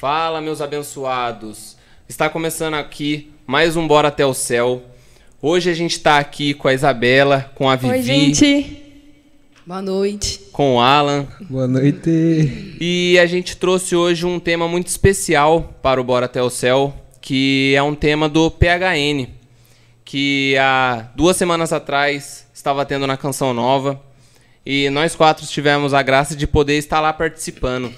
Fala, meus abençoados. Está começando aqui mais um Bora Até o Céu. Hoje a gente está aqui com a Isabela, com a Vivi. Oi, gente. Boa noite. Com o Alan. Boa noite. E a gente trouxe hoje um tema muito especial para o Bora Até o Céu, que é um tema do PHN, que há 2 semanas atrás estava tendo na Canção Nova, e nós 4 tivemos a graça de poder estar lá participando.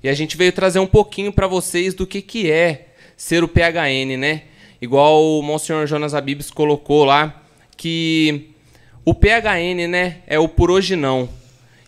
E a gente veio trazer um pouquinho para vocês do que é ser o PHN, né? Igual o Monsenhor Jonas Abibes colocou lá, que o PHN, né, é o por hoje não.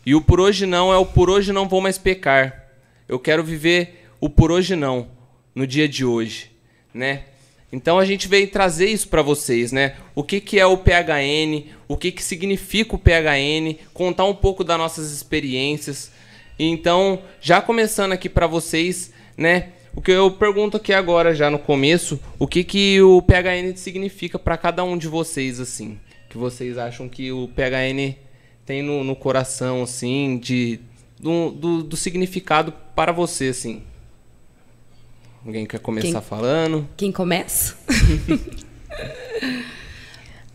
E o por hoje não é o por hoje não vou mais pecar. Eu quero viver o por hoje não, no dia de hoje, né? Então a gente veio trazer isso para vocês, né? O que é o PHN, o que significa o PHN, contar um pouco das nossas experiências. Então, já começando aqui para vocês, né? O que eu pergunto aqui agora, já no começo, o que o PHN significa para cada um de vocês, assim? Que vocês acham que o PHN tem no coração, assim, do significado para você, assim? Alguém quer começar falando? Quem começa?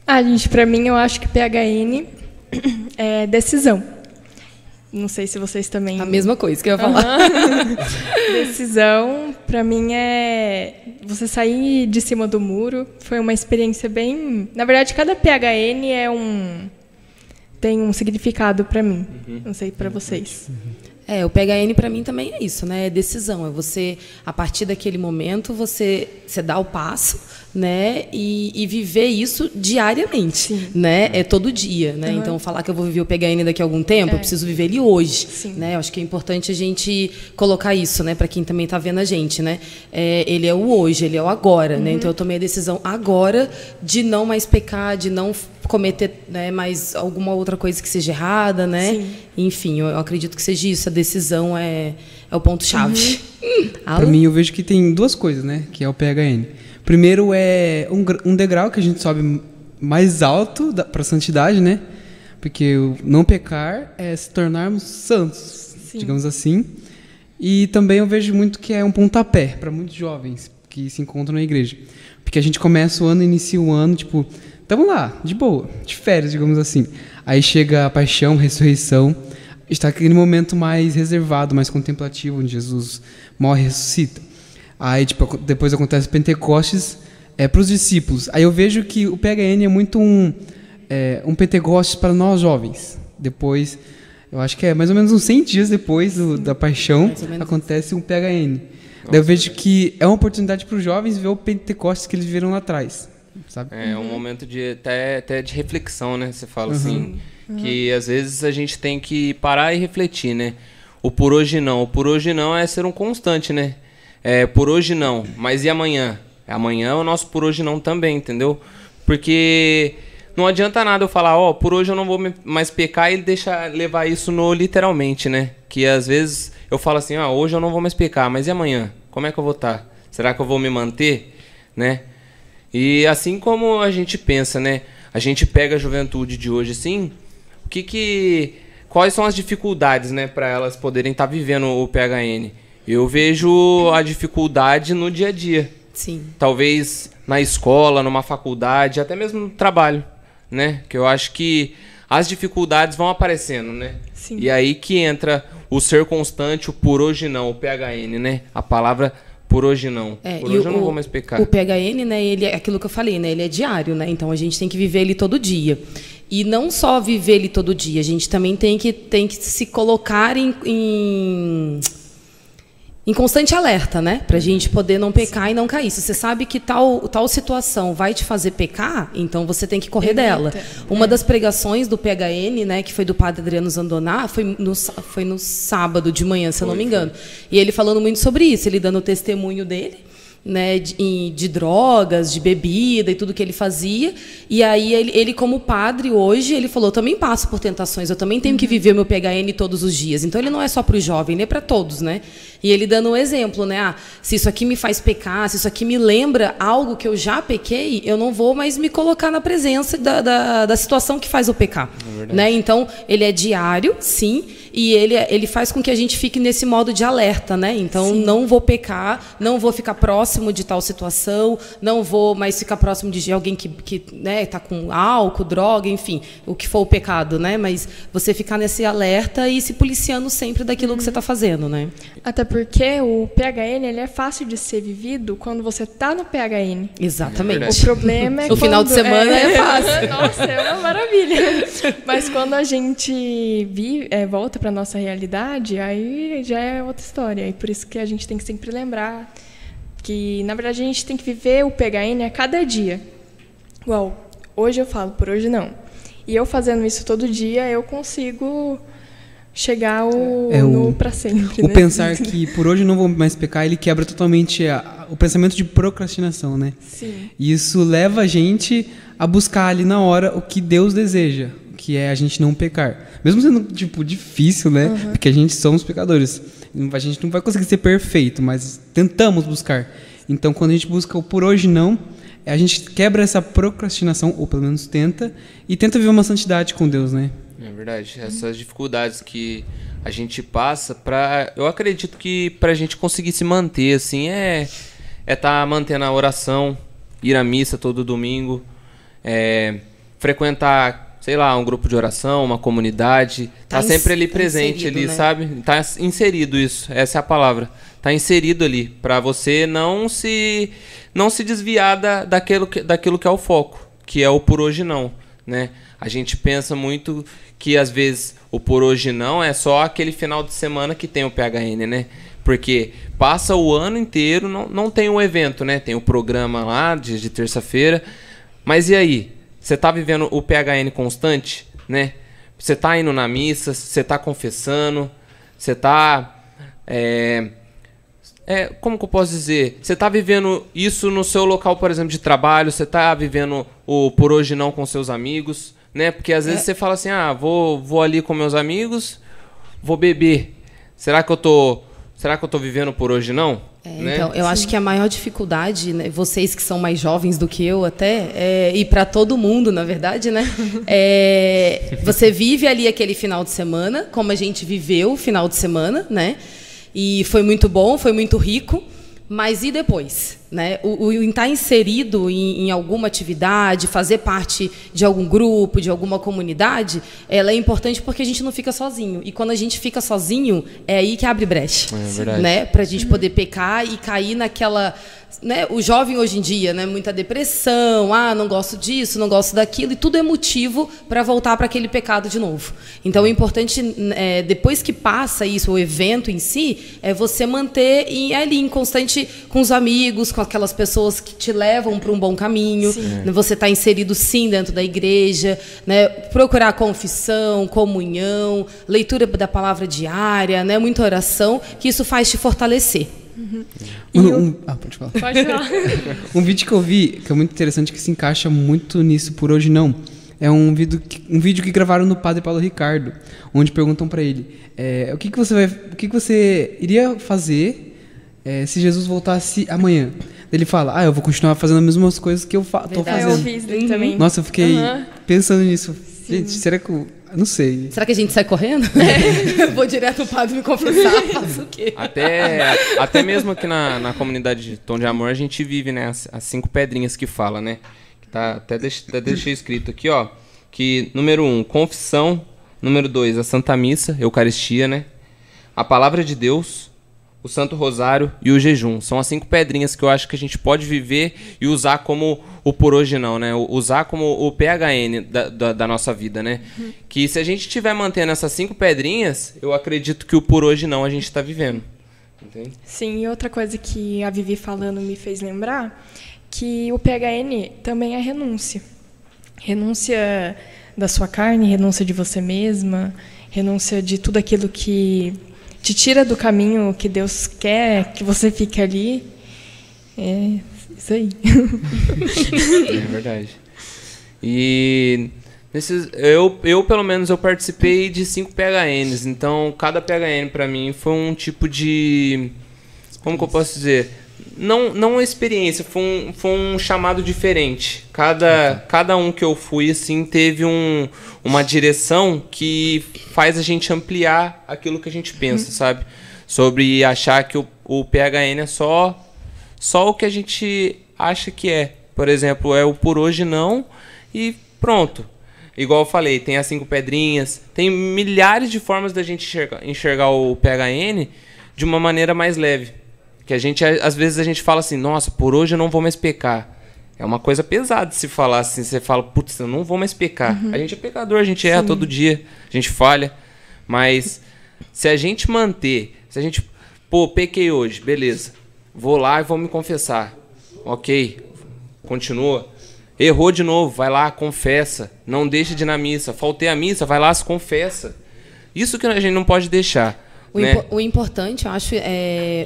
Gente, pra mim, eu acho que PHN é decisão. Não sei se vocês também... A mesma coisa que eu ia falar. Decisão, pra mim, é você sair de cima do muro. Foi uma experiência bem... Na verdade, cada PHN tem um significado pra mim. Não sei pra vocês. O PHN para mim também é isso, né? É decisão, é você, a partir daquele momento, você dá o passo, né? E viver isso diariamente, sim, né? É todo dia, né? Então, falar que eu vou viver o PHN daqui a algum tempo, eu preciso viver ele hoje, sim, né? Eu acho que é importante a gente colocar isso, né? Para quem também está vendo a gente, né? Ele é o hoje, ele é o agora, né? Então, eu tomei a decisão agora de não mais pecar, de não cometer, né, mais alguma outra coisa que seja errada, né? Sim. Enfim, eu acredito que seja isso. A decisão é o ponto-chave. Para mim, eu vejo que tem 2 coisas, né? Que é o PHN. Primeiro é um degrau que a gente sobe mais alto para a santidade, né? Porque o não pecar é se tornarmos santos, sim, digamos assim. E também eu vejo muito que é um pontapé para muitos jovens que se encontram na igreja. Porque a gente começa o ano, inicia o ano, tipo... Estamos lá, de boa, de férias, digamos assim. Aí chega a paixão, a ressurreição, está aquele momento mais reservado, mais contemplativo, onde Jesus morre e ressuscita. Aí depois acontece Pentecostes para os discípulos. Aí eu vejo que o PHN é muito um Pentecostes para nós jovens. Depois, eu acho que é mais ou menos uns 100 dias depois da paixão, acontece um PHN. Daí eu vejo que é uma oportunidade para os jovens ver o Pentecostes que eles viveram lá atrás. Sabe? É um momento até de reflexão, né? Você fala assim, que às vezes a gente tem que parar e refletir, né? O por hoje não. O por hoje não é ser um constante, né? Por hoje não, mas e amanhã? Amanhã é o nosso por hoje não também, entendeu? Porque não adianta nada eu falar, por hoje eu não vou mais pecar e levar isso no literalmente, né? Que às vezes eu falo assim, hoje eu não vou mais pecar, mas e amanhã? Como é que eu vou estar? Será que eu vou me manter, né? E assim como a gente pensa, né? A gente pega a juventude de hoje, assim, quais são as dificuldades, né, para elas poderem estar vivendo o PHN? Eu vejo a dificuldade no dia a dia. Sim. Talvez na escola, numa faculdade, até mesmo no trabalho, né? Que eu acho que as dificuldades vão aparecendo, né? Sim. E aí que entra o ser constante, o por hoje não, o PHN, né? A palavra por hoje não. Por hoje eu não vou mais pecar. O PHN, né, ele é aquilo que eu falei, né? Ele é diário, né? Então a gente tem que viver ele todo dia. E não só viver ele todo dia, a gente também tem que se colocar em constante alerta, né? Pra gente poder não pecar, sim, e não cair. Se você sabe que tal situação vai te fazer pecar, então você tem que correr dela. Uma das pregações do PHN, né, que foi do padre Adriano Zandoná, foi no sábado de manhã, se eu não me engano. E ele falando muito sobre isso, ele dando o testemunho dele, né, de drogas, de bebida e tudo que ele fazia. E aí ele como padre hoje, ele falou, eu também passo por tentações, eu também tenho que viver meu PHN todos os dias. Então ele não é só para o jovem, ele é para todos, né? E ele dando um exemplo, né? Ah, se isso aqui me faz pecar, se isso aqui me lembra algo que eu já pequei, eu não vou mais me colocar na presença da situação que faz eu pecar. Né? Então, ele é diário, sim, e ele faz com que a gente fique nesse modo de alerta, né? Então, não vou pecar, não vou ficar próximo de tal situação, não vou mais ficar próximo de alguém que né, tá com álcool, droga, enfim, o que for o pecado, né? Mas você ficar nesse alerta e se policiando sempre daquilo que você está fazendo, né? Até porque o PHN ele é fácil de ser vivido quando você está no PHN. Exatamente. O problema é o final de semana é fácil. Nossa, é uma maravilha. Mas quando a gente volta para nossa realidade, aí já é outra história. E por isso que a gente tem que sempre lembrar que, na verdade, a gente tem que viver o PHN a cada dia. Igual, hoje eu falo, por hoje não. E eu fazendo isso todo dia, eu consigo chegar no para sempre. O né? pensar que por hoje não vou mais pecar, ele quebra totalmente o pensamento de procrastinação, né? Sim. E isso leva a gente a buscar ali na hora o que Deus deseja, que é a gente não pecar. Mesmo sendo, tipo, difícil, né? Porque a gente somos pecadores. A gente não vai conseguir ser perfeito, mas tentamos buscar. Então, quando a gente busca o por hoje não, a gente quebra essa procrastinação, ou pelo menos tenta, e tenta viver uma santidade com Deus, né? É verdade. Essas dificuldades que a gente passa, eu acredito que pra gente conseguir se manter, assim, tá mantendo a oração, ir à missa todo domingo, frequentar, sei lá, um grupo de oração, uma comunidade, tá sempre ali presente ali, né? Sabe? Tá inserido isso, essa é a palavra. Tá inserido ali, pra você não se desviar daquilo que é o foco, que é o por hoje não, né? A gente pensa muito que às vezes o por hoje não é só aquele final de semana que tem o PHN, né? Porque passa o ano inteiro, não tem um evento, né? Tem o programa lá de terça-feira, mas e aí? Você tá vivendo o PHN constante, né? Você tá indo na missa, você tá confessando, você tá... como que eu posso dizer? Você tá vivendo isso no seu local, por exemplo, de trabalho, você tá vivendo o por hoje não com seus amigos, né? Porque às vezes você fala assim, vou ali com meus amigos, vou beber. Será que eu tô vivendo por hoje não? Né? Então, eu acho que a maior dificuldade, né, vocês que são mais jovens do que eu até, e para todo mundo, na verdade, né? Você vive ali aquele final de semana, como a gente viveu o final de semana, né? E foi muito bom, foi muito rico, mas e depois? Né? O estar inserido em alguma atividade, fazer parte de algum grupo, de alguma comunidade, ela é importante porque a gente não fica sozinho. E quando a gente fica sozinho, é aí que abre brecha. É verdade. Né? Para a gente poder pecar e cair naquela... Né? O jovem hoje em dia, né? Muita depressão, não gosto disso, não gosto daquilo, e tudo é motivo para voltar para aquele pecado de novo. Então, o importante, depois que passa isso, o evento em si, é você manter ali em constante com os amigos, com aquelas pessoas que te levam para um bom caminho. Sim. Você está inserido, sim, dentro da igreja, né? Procurar confissão, comunhão, leitura da palavra diária, né? Muita oração, que isso faz te fortalecer. Pode falar. Pode falar. Um vídeo que eu vi, que é muito interessante, que se encaixa muito nisso por hoje não, é um vídeo que gravaram no Padre Paulo Ricardo, onde perguntam para ele o que você iria fazer se Jesus voltasse amanhã. Ele fala, eu vou continuar fazendo as mesmas coisas que eu tô fazendo. Eu fiz também. Nossa, eu fiquei pensando nisso. Sim. Gente, será que eu não sei. Será que a gente sai correndo? Eu vou direto no padre me confessar, faço o quê? Até mesmo aqui na comunidade de Tom de Amor, a gente vive, né, as 5 pedrinhas que fala, né? Que até deixei escrito aqui, ó, que número 1, confissão, número 2, a Santa Missa, Eucaristia, né? A Palavra de Deus, o Santo Rosário e o jejum. São as 5 pedrinhas que eu acho que a gente pode viver e usar como o por hoje não, né? Usar como o PHN da nossa vida, né? Que se a gente estiver mantendo essas 5 pedrinhas, eu acredito que o por hoje não a gente está vivendo. Entende? Sim, e outra coisa que a Vivi falando me fez lembrar, que o PHN também é renúncia. Renúncia da sua carne, renúncia de você mesma, renúncia de tudo aquilo que te tira do caminho que Deus quer que você fique ali. É isso aí. É verdade. E Eu, pelo menos, eu participei de 5 PHNs. Então, cada PHN pra mim foi um tipo de... Como que eu posso dizer? Não uma experiência, foi um chamado diferente. Cada um que eu fui, assim, teve uma direção que faz a gente ampliar aquilo que a gente pensa, sabe? Sobre achar que o PHN é só o que a gente acha que é. Por exemplo, é o por hoje não e pronto. Igual eu falei, tem as 5 pedrinhas, tem milhares de formas da gente enxergar o PHN de uma maneira mais leve. Que às vezes a gente fala assim, nossa, por hoje eu não vou mais pecar. É uma coisa pesada de se falar assim, você fala, putz, eu não vou mais pecar. A gente é pecador, a gente erra todo dia, a gente falha. Mas se a gente pequei hoje, beleza. Vou lá e vou me confessar. Ok, continua. Errou de novo, vai lá, confessa. Não deixa de ir na missa. Faltei a missa, vai lá, se confessa. Isso que a gente não pode deixar. O importante, eu acho,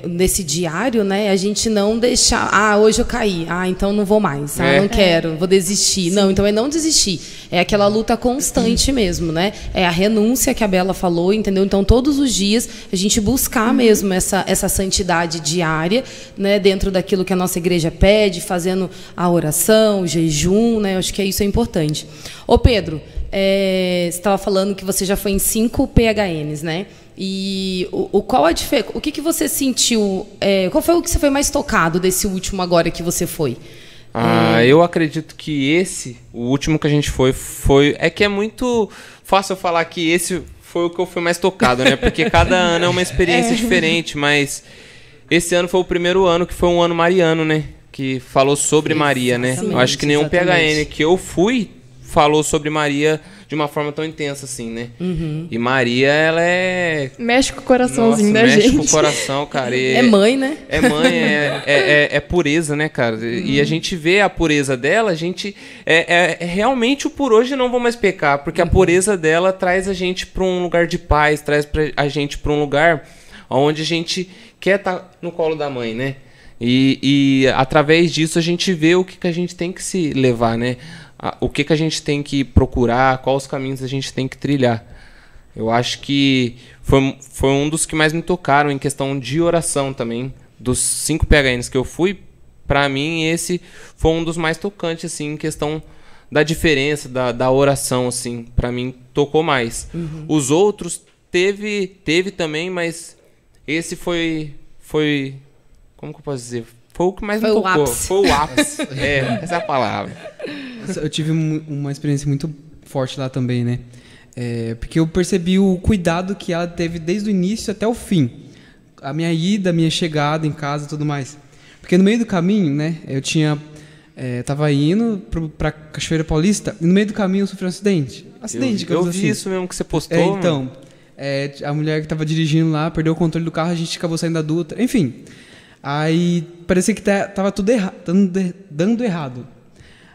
nesse diário, né, a gente não deixar, hoje eu caí, então não vou mais, não quero, vou desistir. Sim. Não, então é não desistir. É aquela luta constante mesmo, né? É a renúncia que a Bela falou, entendeu? Então, todos os dias, a gente buscar mesmo essa santidade diária, né, dentro daquilo que a nossa igreja pede, fazendo a oração, o jejum, né? Eu acho que isso é importante. Ô, Pedro, você estava falando que você já foi em 5 PHNs, né? E o que você sentiu? Qual foi o que você foi mais tocado desse último agora que você foi? Eu acredito que o último que a gente foi. É que é muito fácil eu falar que esse foi o que eu fui mais tocado, né? Porque cada ano é uma experiência diferente, mas esse ano foi o primeiro ano que foi um ano mariano, né? Que falou sobre Maria, né? Eu acho que nenhum PHN que eu fui falou sobre Maria de uma forma tão intensa assim, né? E Maria, ela mexe com o coraçãozinho da gente. Mexe com o coração, cara. É mãe, né? É mãe, é pureza, né, cara? E a gente vê a pureza dela, a gente... realmente o por hoje não vou mais pecar, porque a pureza dela traz a gente para um lugar de paz, traz a gente para um lugar onde a gente quer estar no colo da mãe, né? E através disso a gente vê o que a gente tem que se levar, né? O que a gente tem que procurar, quais os caminhos a gente tem que trilhar. Eu acho que foi um dos que mais me tocaram em questão de oração também. Dos 5 PHNs que eu fui, para mim esse foi um dos mais tocantes, assim, em questão da diferença, da oração, assim. Para mim tocou mais. Os outros teve também, mas esse foi como que eu posso dizer? Foi o que mais me tocou. Foi o ápice. Essa é a palavra. Eu tive uma experiência muito forte lá também, né? Porque eu percebi o cuidado que ela teve desde o início até o fim. A minha ida, a minha chegada em casa e tudo mais. Porque no meio do caminho, né? Eu tava indo pra Cachoeira Paulista e no meio do caminho eu sofri um acidente. Eu vi assim. Isso mesmo que você postou. Então, a mulher que tava dirigindo lá perdeu o controle do carro, a gente acabou saindo da Dutra. Enfim... Aí parecia que tava tudo dando errado.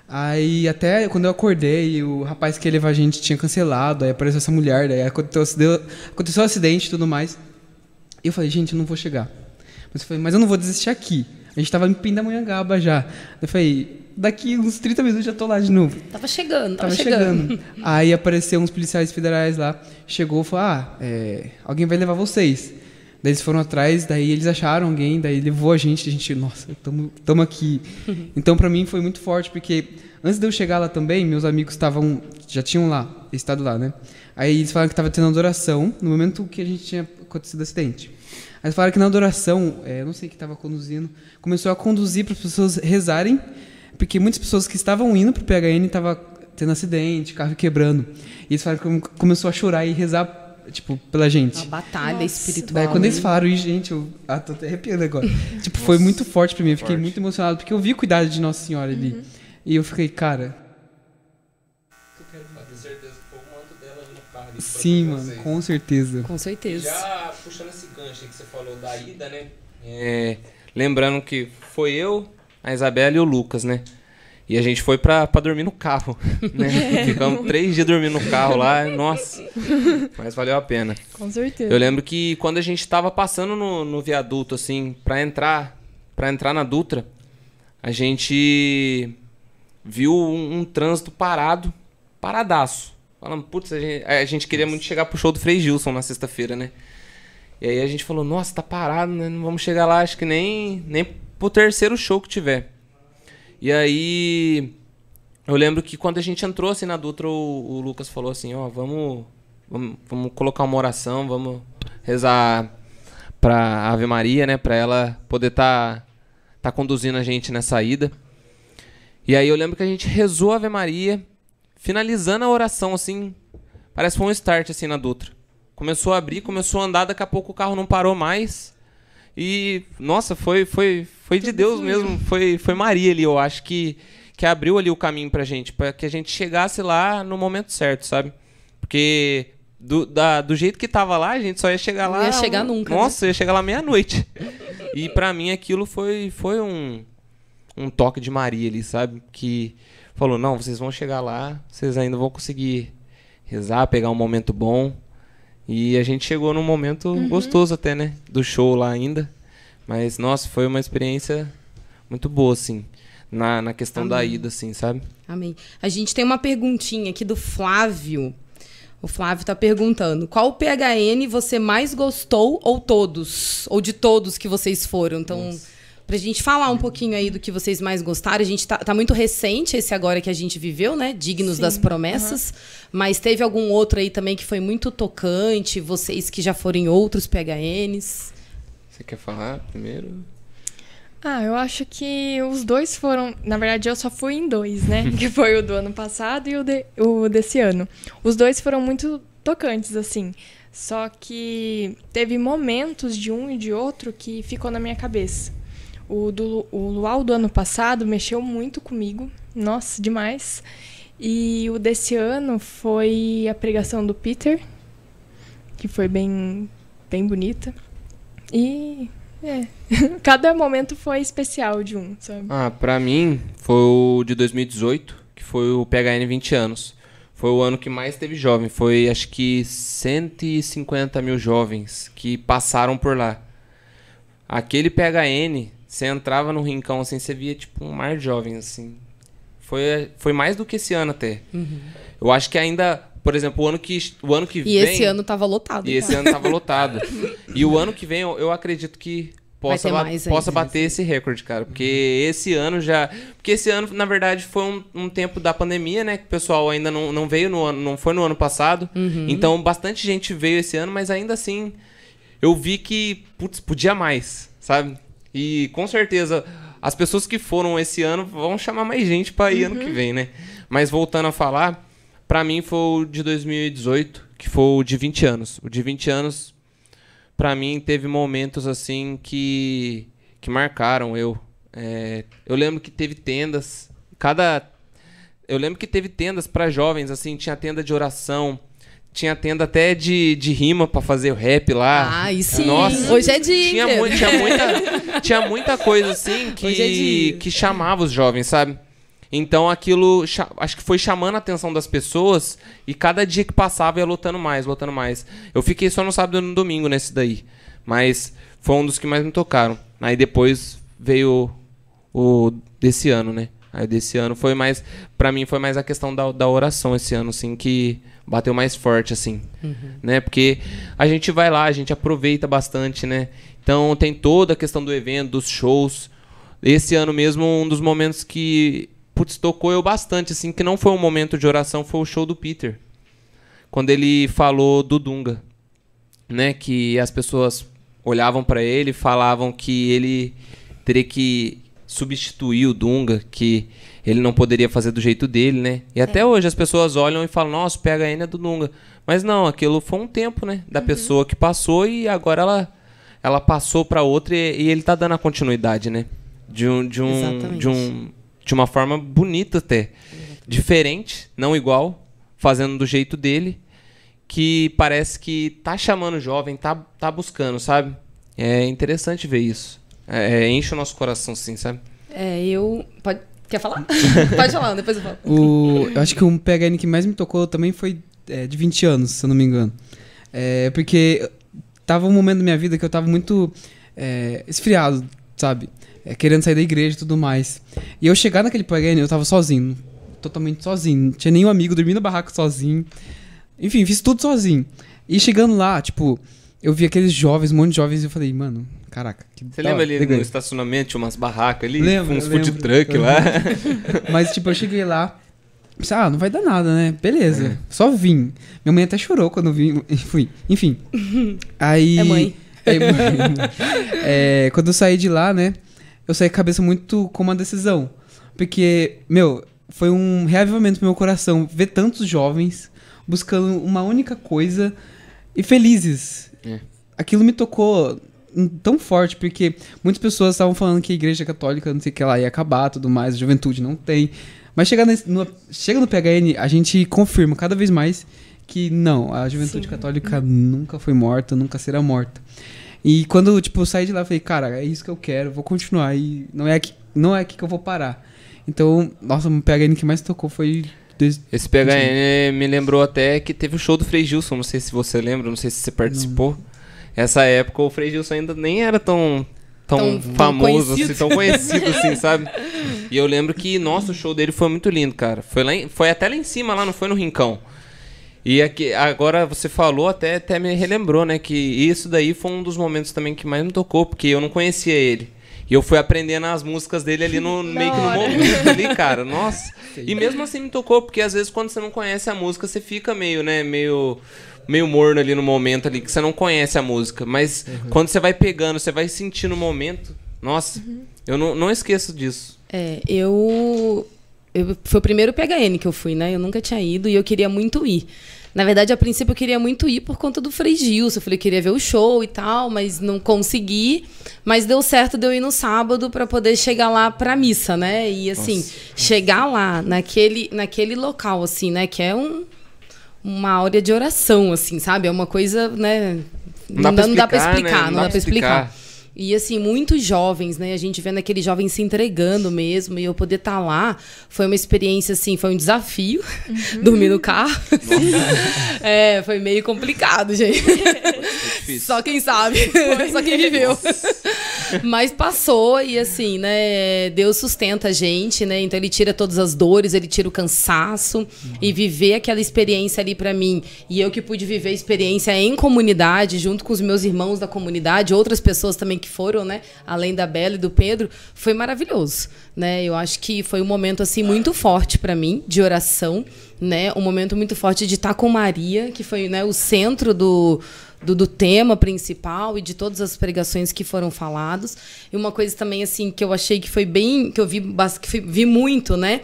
Aí até quando eu acordei, o rapaz que ia levar a gente tinha cancelado, aí apareceu essa mulher, daí aconteceu o acidente e tudo mais. E eu falei, gente, eu não vou chegar. Mas eu não vou desistir aqui. A gente tava em Pindamonhangaba já. Eu falei, daqui uns 30 minutos já tô lá de novo. Tava chegando. Aí apareceu uns policiais federais lá, chegou e falou, alguém vai levar vocês. Daí eles foram atrás, daí eles acharam alguém, daí levou a gente, nossa, tamo aqui. Então, pra mim, foi muito forte, porque antes de eu chegar lá também, meus amigos já tinham estado lá, né? Aí eles falaram que tava tendo adoração, no momento que a gente tinha acontecido o acidente. Aí eles falaram que na adoração, não sei o que estava conduzindo, começou a conduzir para as pessoas rezarem, porque muitas pessoas que estavam indo pro PHN estavam tendo acidente, carro quebrando. E eles falaram que começou a chorar e rezar pela gente. Uma batalha espiritual. Daí quando eles falaram isso, gente, eu tô até arrepiando agora. Foi muito forte pra mim, eu fiquei muito emocionado, porque eu vi o cuidado de Nossa Senhora ali. E eu fiquei, cara... Sim, mano, com certeza. Com certeza. Já puxando esse gancho que você falou da ida, né? Lembrando que foi eu, a Isabela e o Lucas, né? E a gente foi pra dormir no carro, né? Ficamos 3 dias dormindo no carro lá, nossa, mas valeu a pena. Com certeza. Eu lembro que quando a gente tava passando no viaduto, assim, pra entrar na Dutra, a gente viu um trânsito parado paradaço. Falando, putz, a gente queria muito chegar pro show do Frei Gilson na sexta-feira, né? E aí a gente falou, nossa, tá parado, né? Não vamos chegar lá, acho que nem pro terceiro show que tiver. E aí, eu lembro que quando a gente entrou assim na Dutra, o Lucas falou assim, ó, vamos colocar uma oração, vamos rezar pra Ave Maria, né? Pra ela poder tá conduzindo a gente nessa ida. E aí eu lembro que a gente rezou a Ave Maria, finalizando a oração, assim, parece que foi um start, assim, na Dutra. Começou a abrir, começou a andar, daqui a pouco o carro não parou mais. E, nossa, foi de Deus mesmo, foi Maria ali, eu acho que abriu ali o caminho pra gente, pra que a gente chegasse lá no momento certo, sabe? Porque do jeito que tava lá, a gente só ia chegar lá... Não ia chegar nunca. Nossa, ia chegar lá meia-noite. E pra mim aquilo foi um toque de Maria ali, sabe? Que falou, não, vocês vão chegar lá, vocês ainda vão conseguir rezar, pegar um momento bom. E a gente chegou num momento gostoso até, né? Do show lá ainda. Mas, nossa, foi uma experiência muito boa, assim. Na questão da ida, assim, sabe? Amém. A gente tem uma perguntinha aqui do Flávio. O Flávio tá perguntando, qual PHN você mais gostou ou todos? Ou de todos que vocês foram? Então, pra gente falar um pouquinho aí do que vocês mais gostaram. A gente tá muito recente esse agora que a gente viveu, né? Dignos Sim. das Promessas. Mas teve algum outro aí também que foi muito tocante? Vocês que já foram em outros PHNs? Você quer falar primeiro? Eu acho que os dois foram... Na verdade, eu só fui em dois, né? Que foi o do ano passado e o desse ano. Os dois foram muito tocantes, assim. Só que teve momentos de um e de outro que ficou na minha cabeça. O Luau do ano passado mexeu muito comigo. Nossa, demais. E o desse ano foi a pregação do Peter, que foi bem, bem bonita. E... cada momento foi especial de um, sabe? Pra mim, foi o de 2018, que foi o PHN 20 anos. Foi o ano que mais teve jovem. Foi, acho que, 150 mil jovens que passaram por lá. Aquele PHN, você entrava no rincão, assim, você via, tipo, um mar de jovens, assim. Foi mais do que esse ano, até. Eu acho que ainda... Por exemplo, o ano que vem... E esse ano tava lotado. E esse ano tava lotado. E o ano que vem, eu acredito que possa bater esse recorde, cara. Porque esse ano já... Porque esse ano, na verdade, foi um tempo da pandemia, né? Que o pessoal ainda não veio no ano... Não foi no ano passado. Então, bastante gente veio esse ano, mas ainda assim... Eu vi que, putz, podia mais, sabe? E, com certeza, as pessoas que foram esse ano vão chamar mais gente pra ir ano que vem, né? Mas, voltando a falar... Pra mim foi o de 2018, que foi o de 20 anos. O de 20 anos, pra mim, teve momentos assim que marcaram eu. Eu lembro que teve tendas. Eu lembro que teve tendas pra jovens, assim, tinha tenda de oração, tinha tenda até de rima pra fazer o rap lá. E sim. Nossa, hoje é dia. Tinha muita coisa assim que chamava os jovens, sabe? Então aquilo, acho que foi chamando a atenção das pessoas e cada dia que passava ia lotando mais. Eu fiquei só no sábado e no domingo nesse daí, mas foi um dos que mais me tocaram. Aí depois veio o desse ano, né? Aí desse ano foi mais, pra mim foi mais a questão da oração esse ano, assim, que bateu mais forte, assim, né? Porque a gente vai lá, a gente aproveita bastante, né? Então tem toda a questão do evento, dos shows. Esse ano mesmo, um dos momentos que... tocou eu bastante, assim, que não foi um momento de oração, foi o show do Peter. Quando ele falou do Dunga, né? Que as pessoas olhavam pra ele e falavam que ele teria que substituir o Dunga, que ele não poderia fazer do jeito dele, né? E até hoje as pessoas olham e falam, nossa, o PHN é do Dunga. Mas não, aquilo foi um tempo, né? Da pessoa que passou e agora ela passou pra outra e ele tá dando a continuidade, né? De uma forma bonita até. Diferente, não igual, fazendo do jeito dele, que parece que tá chamando o jovem, tá buscando, sabe? É interessante ver isso. Enche o nosso coração, sim, sabe? Quer falar? Pode falar, depois eu falo. Eu acho que um PHN que mais me tocou também foi de 20 anos, se eu não me engano. Porque tava um momento da minha vida que eu tava muito esfriado, sabe? Querendo sair da igreja e tudo mais. E eu chegar naquele PHN, eu tava sozinho. totalmente sozinho. Não tinha nenhum amigo, dormi no barraco sozinho. Enfim, fiz tudo sozinho. E chegando lá, tipo, eu vi aqueles jovens, um monte de jovens, e eu falei, mano, caraca. Você lembra ali no estacionamento, tinha umas barracas ali? Lembro, uns food truck lá. Mas, tipo, eu cheguei lá, pensei, não vai dar nada, né? Beleza, só vim. Minha mãe até chorou quando eu vim, fui. Enfim. Aí... É mãe. Quando eu saí de lá, né? Eu saí com a cabeça muito com uma decisão. Porque, foi um reavivamento no meu coração ver tantos jovens buscando uma única coisa e felizes. Aquilo me tocou tão forte, porque muitas pessoas estavam falando que a igreja católica, não sei o que lá, ia acabar, tudo mais, a juventude não tem. Mas chega no PHN, a gente confirma cada vez mais que não, a juventude católica nunca foi morta, nunca será morta. E quando, tipo, eu saí de lá, eu falei, cara, é isso que eu quero, vou continuar, e não é aqui que eu vou parar. Então, nossa, o PHN que mais tocou foi... Esse PHN me lembrou até que teve o show do Frei Gilson, não sei se você lembra, não sei se você participou. Essa época o Frei Gilson ainda nem era tão famoso, assim, tão conhecido assim, sabe? E eu lembro que, nossa, o show dele foi muito lindo, cara. Foi até lá em cima, lá, não foi no Rincão. E aqui, agora você falou, até me relembrou, né? Que isso daí foi um dos momentos também que mais me tocou, porque eu não conhecia ele. E eu fui aprendendo as músicas dele ali meio que no momento ali, cara. Nossa. E mesmo assim me tocou, porque às vezes quando você não conhece a música, você fica meio morno ali no momento ali, que você não conhece a música. Mas quando você vai pegando, você vai sentindo o momento. Nossa, eu não esqueço disso. Foi o primeiro PHN que eu fui, né? Eu nunca tinha ido e eu queria muito ir. Na verdade, a princípio, eu queria muito ir por conta do Frei Gilson. Eu falei, eu queria ver o show e tal, mas não consegui. Mas deu certo de eu ir no sábado para poder chegar lá pra missa, né? E, assim, chegar lá, naquele local, assim, né? Que é uma áurea de oração, assim, sabe? É uma coisa, né? Não dá pra explicar, não dá pra explicar. E, assim, muitos jovens, né? A gente vendo aqueles jovens se entregando mesmo. E eu poder estar lá foi uma experiência, assim, foi um desafio. Dormir no carro. Foi meio complicado, gente. Só quem sabe. Só quem viveu. Mas passou e, assim, né? Deus sustenta a gente, né? Então, ele tira todas as dores, ele tira o cansaço. E viver aquela experiência ali pra mim. E eu que pude viver a experiência em comunidade, junto com os meus irmãos da comunidade, outras pessoas também que foram, né, além da Bela e do Pedro, foi maravilhoso, né? Eu acho que foi um momento assim muito forte para mim de oração, né? Um momento muito forte de estar com Maria, que foi, né, o centro do tema principal e de todas as pregações que foram faladas. E uma coisa também assim que eu achei que foi bem, que eu vi muito, né?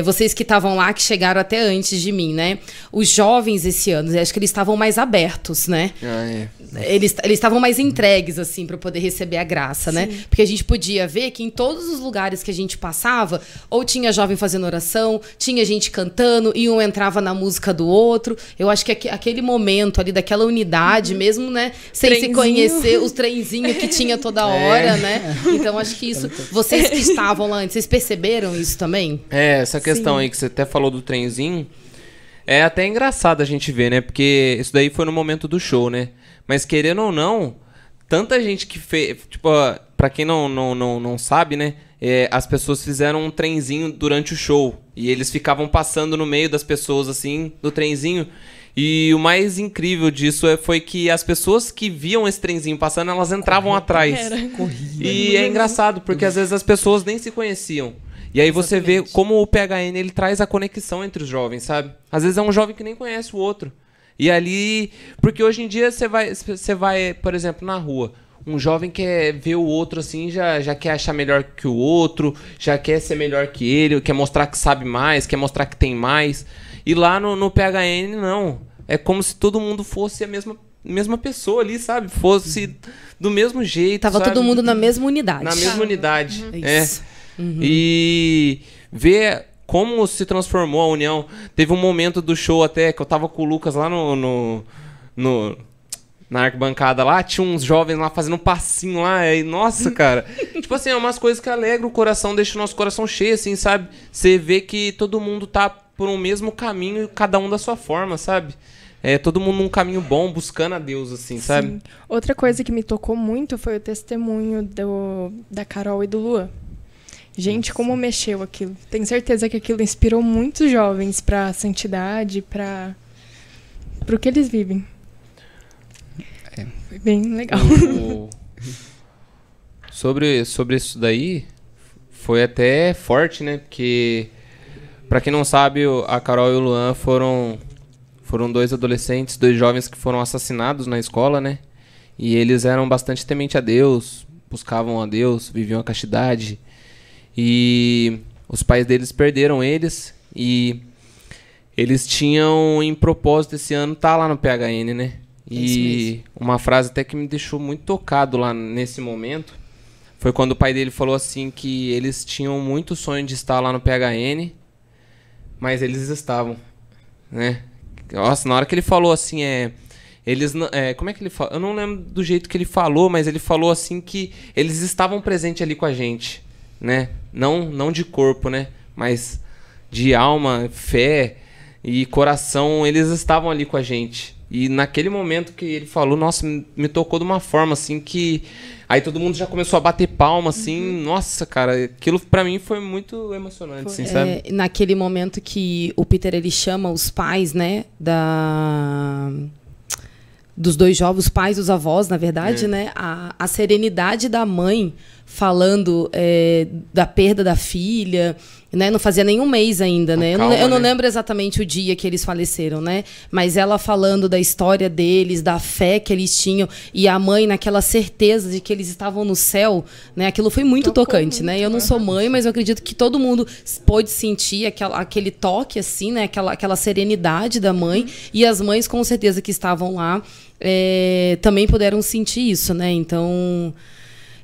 Vocês que estavam lá, que chegaram até antes de mim, né? Os jovens esse ano, acho que eles estavam mais abertos, né? Eles estavam mais entregues, assim, para poder receber a graça, né? Porque a gente podia ver que em todos os lugares que a gente passava, ou tinha jovem fazendo oração, tinha gente cantando, e um entrava na música do outro. Eu acho que aquele momento ali, daquela unidade, mesmo, né? Sem se conhecer, os trenzinhos que tinha toda hora, né? Então, acho que isso... Vocês que estavam lá antes, vocês perceberam isso também? Essa questão aí que você até falou do trenzinho, é até engraçado a gente ver, né? Porque isso daí foi no momento do show, né? Mas querendo ou não, tanta gente que fez... Tipo, pra quem não sabe, né? As pessoas fizeram um trenzinho durante o show. E eles ficavam passando no meio das pessoas, assim, do trenzinho. E o mais incrível disso foi que as pessoas que viam esse trenzinho passando, elas entravam atrás. E é engraçado, porque às vezes as pessoas nem se conheciam. E aí você vê como o PHN ele traz a conexão entre os jovens, sabe? Às vezes é um jovem que nem conhece o outro. E ali... Porque hoje em dia você vai, por exemplo, na rua. Um jovem quer ver o outro assim, já quer achar melhor que o outro, já quer ser melhor que ele, quer mostrar que sabe mais, quer mostrar que tem mais. E lá no PHN, não. É como se todo mundo fosse a mesma pessoa ali, sabe? Fosse do mesmo jeito, Tava sabe? todo mundo na mesma unidade. Na mesma unidade. Isso. E ver como se transformou a união. Teve um momento do show até que eu tava com o Lucas lá na arquibancada lá, tinha uns jovens lá fazendo um passinho lá, e nossa, cara. Tipo assim, é umas coisas que alegram o coração, deixam o nosso coração cheio, assim, sabe? Você vê que todo mundo tá por um mesmo caminho, cada um da sua forma, sabe? Todo mundo num caminho bom, buscando a Deus, assim, sabe? Sim. Outra coisa que me tocou muito foi o testemunho da Carol e do Luan. Gente, como mexeu aquilo. Tenho certeza que aquilo inspirou muitos jovens para a santidade, para o que eles vivem. Foi bem legal. Sobre isso daí, foi até forte, né? Porque, pra quem não sabe, a Carol e o Luan foram 2 adolescentes, 2 jovens que foram assassinados na escola, né? E eles eram bastante temente a Deus, buscavam a Deus, viviam a castidade. E os pais deles perderam eles e eles tinham em propósito esse ano estar lá no PHN, né? E uma frase até que me deixou muito tocado lá nesse momento foi quando o pai dele falou assim que eles tinham muito sonho de estar lá no PHN, mas eles estavam, né? Nossa, na hora que ele falou assim, como é que ele falou? Eu não lembro do jeito que ele falou, mas ele falou assim que eles estavam presentes ali com a gente, né? Não de corpo, né? Mas de alma, fé e coração, eles estavam ali com a gente. E naquele momento que ele falou, nossa, me tocou de uma forma assim que... Aí todo mundo já começou a bater palma, assim. Nossa, cara, aquilo pra mim foi muito emocionante, assim, sabe? Naquele momento que o Peter, ele chama os pais, né, dos 2 jovens, os pais, os avós, na verdade, né? A serenidade da mãe falando da perda da filha, né? Não fazia nenhum mês ainda, né? Eu não lembro exatamente o dia que eles faleceram, né? Mas ela falando da história deles, da fé que eles tinham, e a mãe naquela certeza de que eles estavam no céu, né? Aquilo foi muito tocante, né? Eu não sou mãe, mas eu acredito que todo mundo pôde sentir aquele toque, assim, né? Aquela serenidade da mãe, e as mães, com certeza, que estavam lá, também puderam sentir isso, né? Então,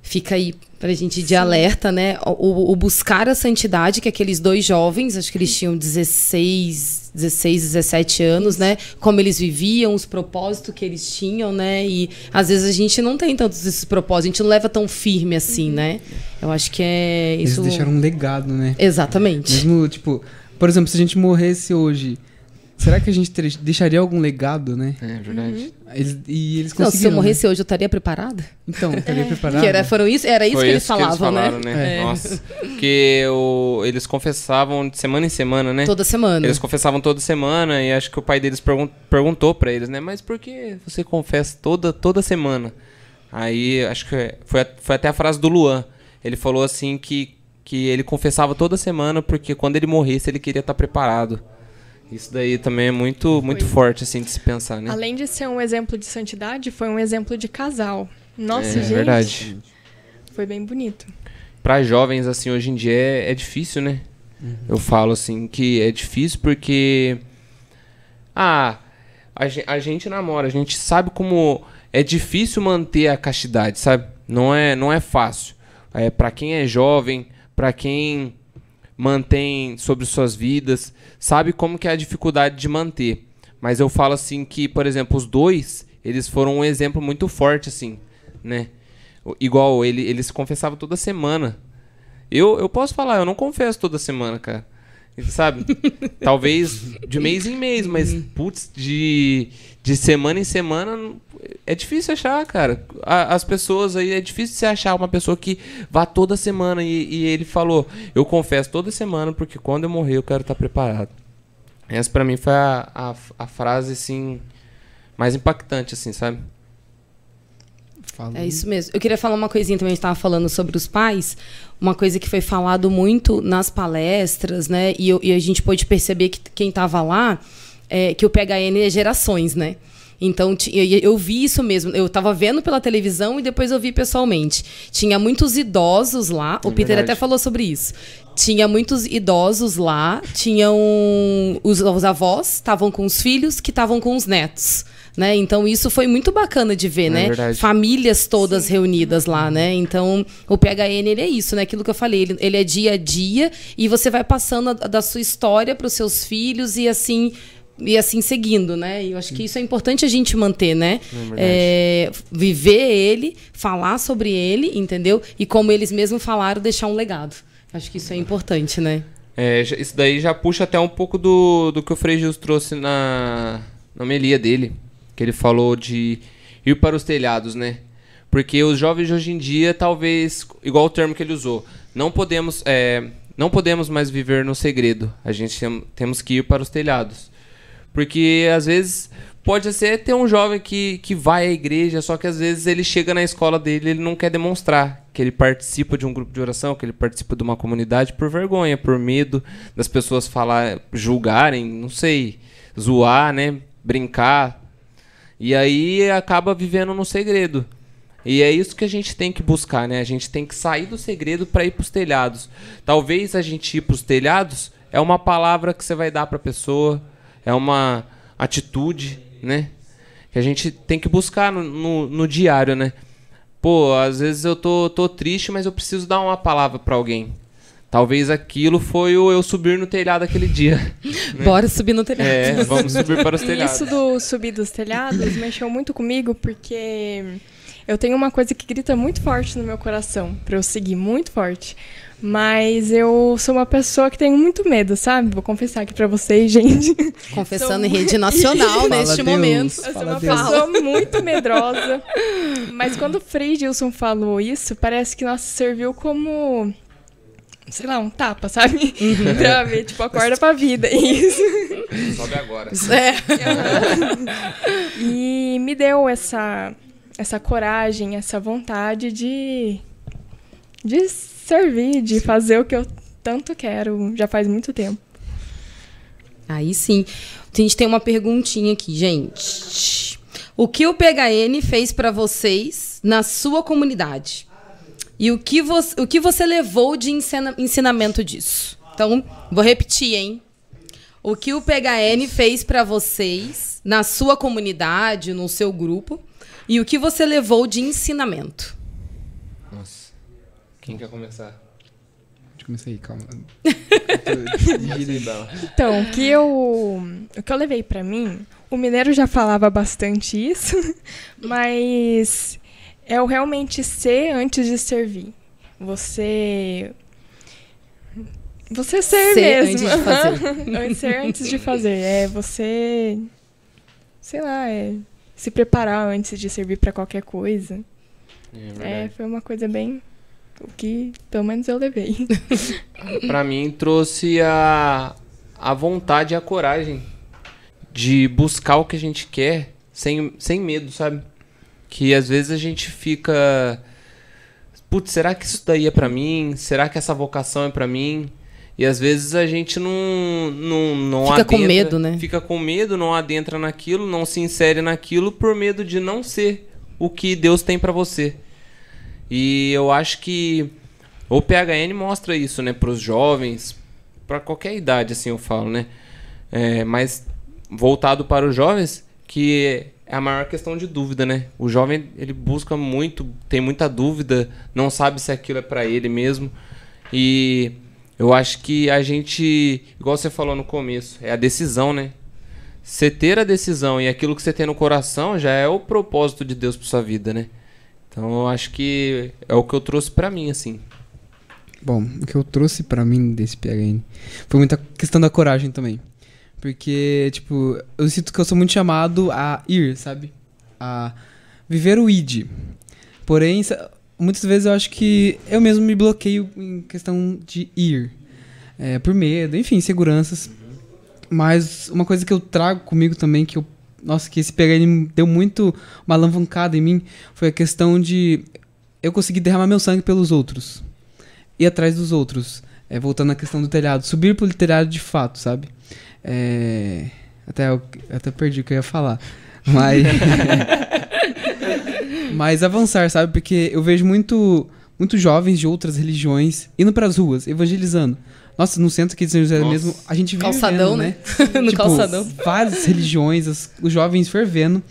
fica aí pra gente de alerta, né? O buscar a santidade que aqueles 2 jovens, acho que eles tinham 16, 17 anos, né? Como eles viviam, os propósitos que eles tinham, né? E às vezes a gente não tem tantos esses propósitos, a gente não leva tão firme assim, né? Eu acho que isso. Eles deixaram um legado, né? Exatamente. Mesmo, tipo, por exemplo, se a gente morresse hoje, será que a gente deixaria algum legado, né? É verdade. Eles não, se eu morresse hoje, eu estaria preparada? Então, estaria preparada. Era isso Foi que eles falavam, né? Nossa. Porque eles confessavam de semana em semana, né? Toda semana. Eles confessavam toda semana e acho que o pai deles perguntou pra eles, né? Mas por que você confessa toda semana? Aí, acho que foi até a frase do Luan. Ele falou assim que ele confessava toda semana porque quando ele morresse, ele queria estar preparado. Isso daí também é muito forte, assim, de se pensar, né? Além de ser um exemplo de santidade, foi um exemplo de casal. Nossa, gente. É verdade. Foi bem bonito. Para jovens, assim, hoje em dia é difícil, né? Eu falo, assim, que é difícil porque... a gente namora, a gente sabe como é difícil manter a castidade, sabe? Não é fácil. Para quem é jovem, para quem... mantém sobre suas vidas, sabe como que é a dificuldade de manter. Mas eu falo assim que, por exemplo, os 2, eles foram um exemplo muito forte, assim, né? Igual eles confessavam toda semana. Eu posso falar, eu não confesso toda semana, cara. Sabe? Talvez de mês em mês, mas, putz, de semana em semana é difícil achar, cara. As pessoas aí, é difícil você achar uma pessoa que vá toda semana. E ele falou, eu confesso toda semana porque quando eu morrer eu quero estar preparado. Essa pra mim foi a frase, assim, mais impactante, assim, sabe? É isso mesmo. Eu queria falar uma coisinha também, a gente estava falando sobre os pais, uma coisa que foi falado muito nas palestras, né? E a gente pôde perceber que quem estava lá, que o PHN é gerações, né? Então, eu vi isso mesmo. Eu estava vendo pela televisão e depois eu vi pessoalmente. Tinha muitos idosos lá. O Peter até falou sobre isso. Tinha muitos idosos lá. Tinham os avós, estavam com os filhos, que estavam com os netos. Né? Então, isso foi muito bacana de ver, né? Verdade. Famílias todas reunidas lá, né? Então, o PHN, ele é isso, né? Aquilo que eu falei, ele é dia a dia e você vai passando da sua história para os seus filhos e assim seguindo, né? E eu acho que isso é importante a gente manter, né? Viver ele, falar sobre ele, entendeu? E como eles mesmos falaram, deixar um legado. Acho que isso é importante, né? Isso daí já puxa até um pouco do que o Frei Gils trouxe na homilia dele, que ele falou de ir para os telhados, né? Porque os jovens de hoje em dia, talvez, igual o termo que ele usou, não podemos mais viver no segredo. A gente temos que ir para os telhados. Porque, às vezes, pode ser ter um jovem que vai à igreja, só que, às vezes, ele chega na escola dele e ele não quer demonstrar que ele participa de um grupo de oração, que ele participa de uma comunidade por vergonha, por medo das pessoas julgarem, não sei, zoar, né? Brincar. E aí acaba vivendo no segredo. E é isso que a gente tem que buscar, né? A gente tem que sair do segredo para ir para os telhados. Talvez a gente ir para os telhados é uma palavra que você vai dar para a pessoa, é uma atitude, né? Que a gente tem que buscar no diário, né? Pô, às vezes eu tô triste, mas eu preciso dar uma palavra para alguém. Talvez aquilo foi eu subir no telhado aquele dia. Né? Bora subir no telhado. Vamos subir para os telhados. Isso do subir dos telhados mexeu muito comigo, porque eu tenho uma coisa que grita muito forte no meu coração, pra eu seguir, muito forte. Mas eu sou uma pessoa que tem muito medo, sabe? Vou confessar aqui pra vocês, gente. Confessando em rede nacional neste momento. Eu sou uma pessoa muito medrosa. Mas quando o Frei Gilson falou isso, parece que, nossa, serviu como, sei lá, um tapa, sabe? Pra ver, tipo, acorda pra vida. Isso. Sobe agora. E me deu essa coragem, essa vontade de servir, de fazer o que eu tanto quero já faz muito tempo. Aí sim. A gente tem uma perguntinha aqui, gente. O que o PHN fez pra vocês na sua comunidade? E o que você levou de ensinamento disso? Então, vou repetir, hein? O que o PHN fez pra vocês na sua comunidade, no seu grupo? E o que você levou de ensinamento? Nossa. Quem quer começar? Deixa eu começar aí, calma. Então, o que eu levei pra mim, o mineiro já falava bastante isso, mas é o realmente ser antes de servir. Você ser mesmo. Antes de fazer. Ser antes de fazer. É você, sei lá, se preparar antes de servir pra qualquer coisa. Foi uma coisa bem... O que, pelo menos, eu levei. Pra mim, trouxe a vontade e a coragem de buscar o que a gente quer sem medo, sabe? Que às vezes a gente fica... Putz, será que isso daí é pra mim? Será que essa vocação é pra mim? E às vezes a gente não fica com medo, né? Fica com medo, não adentra naquilo, não se insere naquilo por medo de não ser o que Deus tem pra você. E eu acho que o PHN mostra isso, né, para os jovens, para qualquer idade, assim eu falo, né? Mas voltado para os jovens, que é a maior questão de dúvida, né? O jovem, ele busca muito, tem muita dúvida, não sabe se aquilo é para ele mesmo. E eu acho que a gente, igual você falou no começo, é a decisão, né? Você ter a decisão e aquilo que você tem no coração já é o propósito de Deus para sua vida, né? Então, eu acho que é o que eu trouxe pra mim, assim. Bom, o que eu trouxe pra mim desse PHN foi muita questão da coragem também. Porque, tipo, eu sinto que eu sou muito chamado a ir, sabe? A viver o id. Porém, muitas vezes eu acho que eu mesmo me bloqueio em questão de ir. Por medo, enfim, inseguranças. Mas uma coisa que eu trago comigo também, que esse PHN deu muito uma alavancada em mim, foi a questão de eu conseguir derramar meu sangue pelos outros. Ir atrás dos outros. Voltando à questão do telhado. Subir pro telhado de fato, sabe? Até perdi o que eu ia falar. Mas avançar, sabe? Porque eu vejo muito jovens de outras religiões indo pras ruas, evangelizando. Nossa, no centro aqui de São José mesmo, a gente vive calçadão, vendo, né? No calçadão. Várias religiões, os jovens fervendo.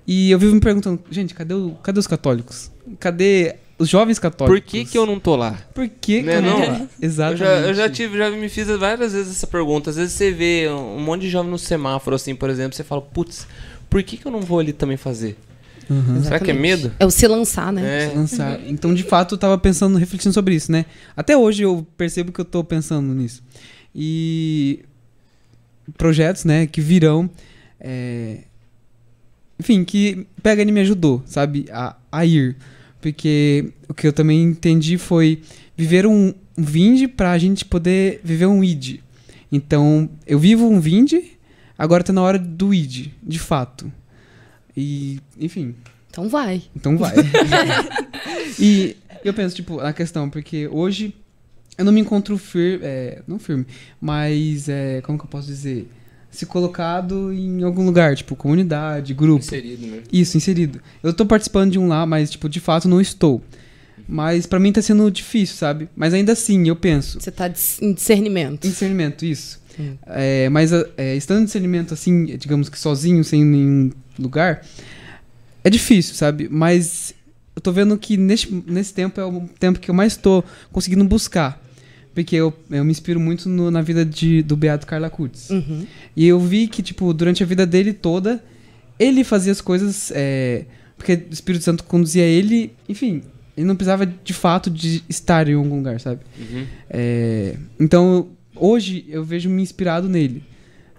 E eu vivo me perguntando, gente, cadê os católicos? Cadê os jovens católicos? Por que eu não tô lá? Por que eu não tô lá? Exatamente. Eu já me fiz várias vezes essa pergunta. Às vezes você vê um monte de jovem no semáforo, assim, por exemplo, você fala, putz, por que eu não vou ali também fazer? Uhum. Será que é medo? É o se lançar, né? Se lançar. Então, de fato, eu tava pensando, refletindo sobre isso, né? Até hoje eu percebo que eu tô pensando nisso. E projetos, né, que virão, enfim, que PHN me ajudou, sabe, a ir. Porque o que eu também entendi foi viver um vinde pra gente poder viver um id. Então, eu vivo um vinde, agora tá na hora do id, de fato. E, enfim. Então vai. E eu penso, tipo, na questão, porque hoje eu não me encontro firme, não firme, mas, como que eu posso dizer? Se colocado em algum lugar, tipo, comunidade, grupo. Inserido, né? Isso, inserido. Eu tô participando de um lá, mas, tipo, de fato não estou. Mas pra mim tá sendo difícil, sabe? Mas ainda assim, eu penso... Você tá em discernimento. Em discernimento, isso. Mas estando em discernimento, assim, digamos que sozinho, sem nenhum lugar, é difícil, sabe? Mas eu tô vendo que nesse tempo é o tempo que eu mais tô conseguindo buscar. Porque eu me inspiro muito na vida do Beato Carla Cutts. Uhum. E eu vi que, tipo, durante a vida dele toda, ele fazia as coisas... porque o Espírito Santo conduzia ele... Enfim, ele não precisava, de fato, de estar em algum lugar, sabe? Uhum. Então, hoje, eu vejo-me inspirado nele.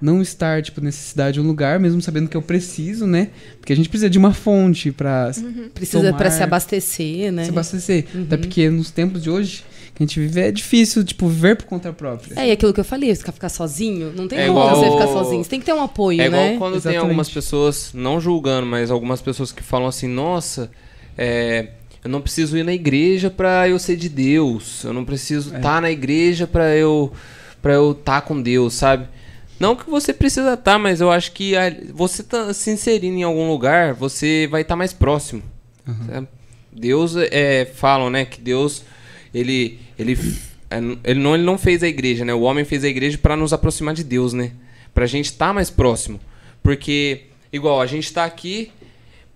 Não estar, tipo, necessidade de um lugar, mesmo sabendo que eu preciso, né? Porque a gente precisa de uma fonte pra Precisa para se abastecer, né? Se abastecer. Até porque nos tempos de hoje... que a gente vive, é difícil, tipo, viver por conta própria. E aquilo que eu falei, você quer ficar sozinho? Não tem como igual... você ficar sozinho. Você tem que ter um apoio, né? É igual quando Exatamente. tem algumas pessoas, não julgando, mas algumas pessoas que falam assim, nossa, eu não preciso ir na igreja pra eu ser de Deus. Eu não preciso estar na igreja pra eu estar com Deus, sabe? Não que você precisa estar, mas eu acho que você tá se inserindo em algum lugar, você vai estar mais próximo. Sabe? Deus, falam, né, que Deus... Ele não fez a igreja, né? O homem fez a igreja para nos aproximar de Deus, né? Pra gente estar mais próximo. Porque, igual, a gente tá aqui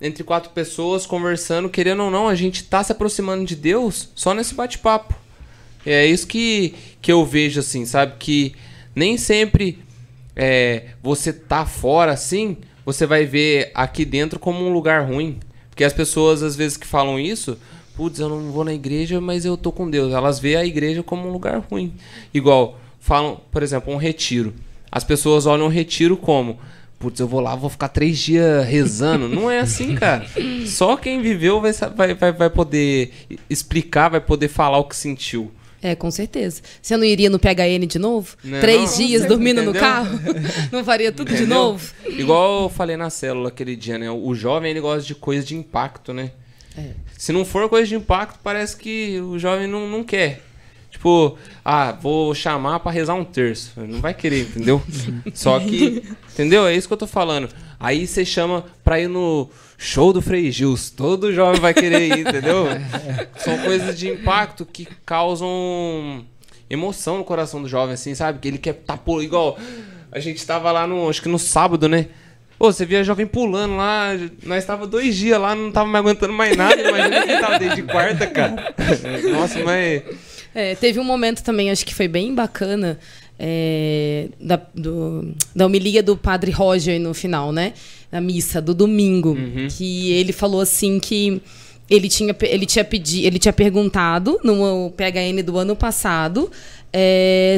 entre 4 pessoas conversando, querendo ou não, a gente tá se aproximando de Deus só nesse bate-papo. É isso que eu vejo, assim, sabe? Que nem sempre você tá fora, assim, você vai ver aqui dentro como um lugar ruim. Porque as pessoas, às vezes, que falam isso... Putz, eu não vou na igreja, mas eu tô com Deus. Elas veem a igreja como um lugar ruim. Igual, falam, por exemplo, um retiro. As pessoas olham um retiro como... Putz, eu vou lá, vou ficar 3 dias rezando. Não é assim, cara. Só quem viveu vai poder explicar, vai poder falar o que sentiu. Com certeza. Você não iria no PHN de novo? Não, 3 dias dormindo entendeu? no carro? Não faria tudo de novo? Igual eu falei na célula aquele dia, né? O jovem, ele gosta de coisa de impacto, né? Se não for coisa de impacto, parece que o jovem não quer. Tipo, vou chamar pra rezar um terço. Não vai querer, entendeu? Só que, entendeu? É isso que eu tô falando. Aí você chama pra ir no show do Frei Gils. Todo jovem vai querer ir, entendeu? São coisas de impacto que causam emoção no coração do jovem, assim, sabe? Que ele quer igual... A gente tava lá acho que no sábado, né? Pô, você via jovem pulando lá, nós tava 2 dias lá, não tava mais aguentando mais nada, imagina quem tava desde quarta, cara. Nossa, mas... Teve um momento também, acho que foi bem bacana, da homilia do Padre Roger no final, né? Na missa, do domingo, que ele falou assim que ele tinha perguntado no PHN do ano passado,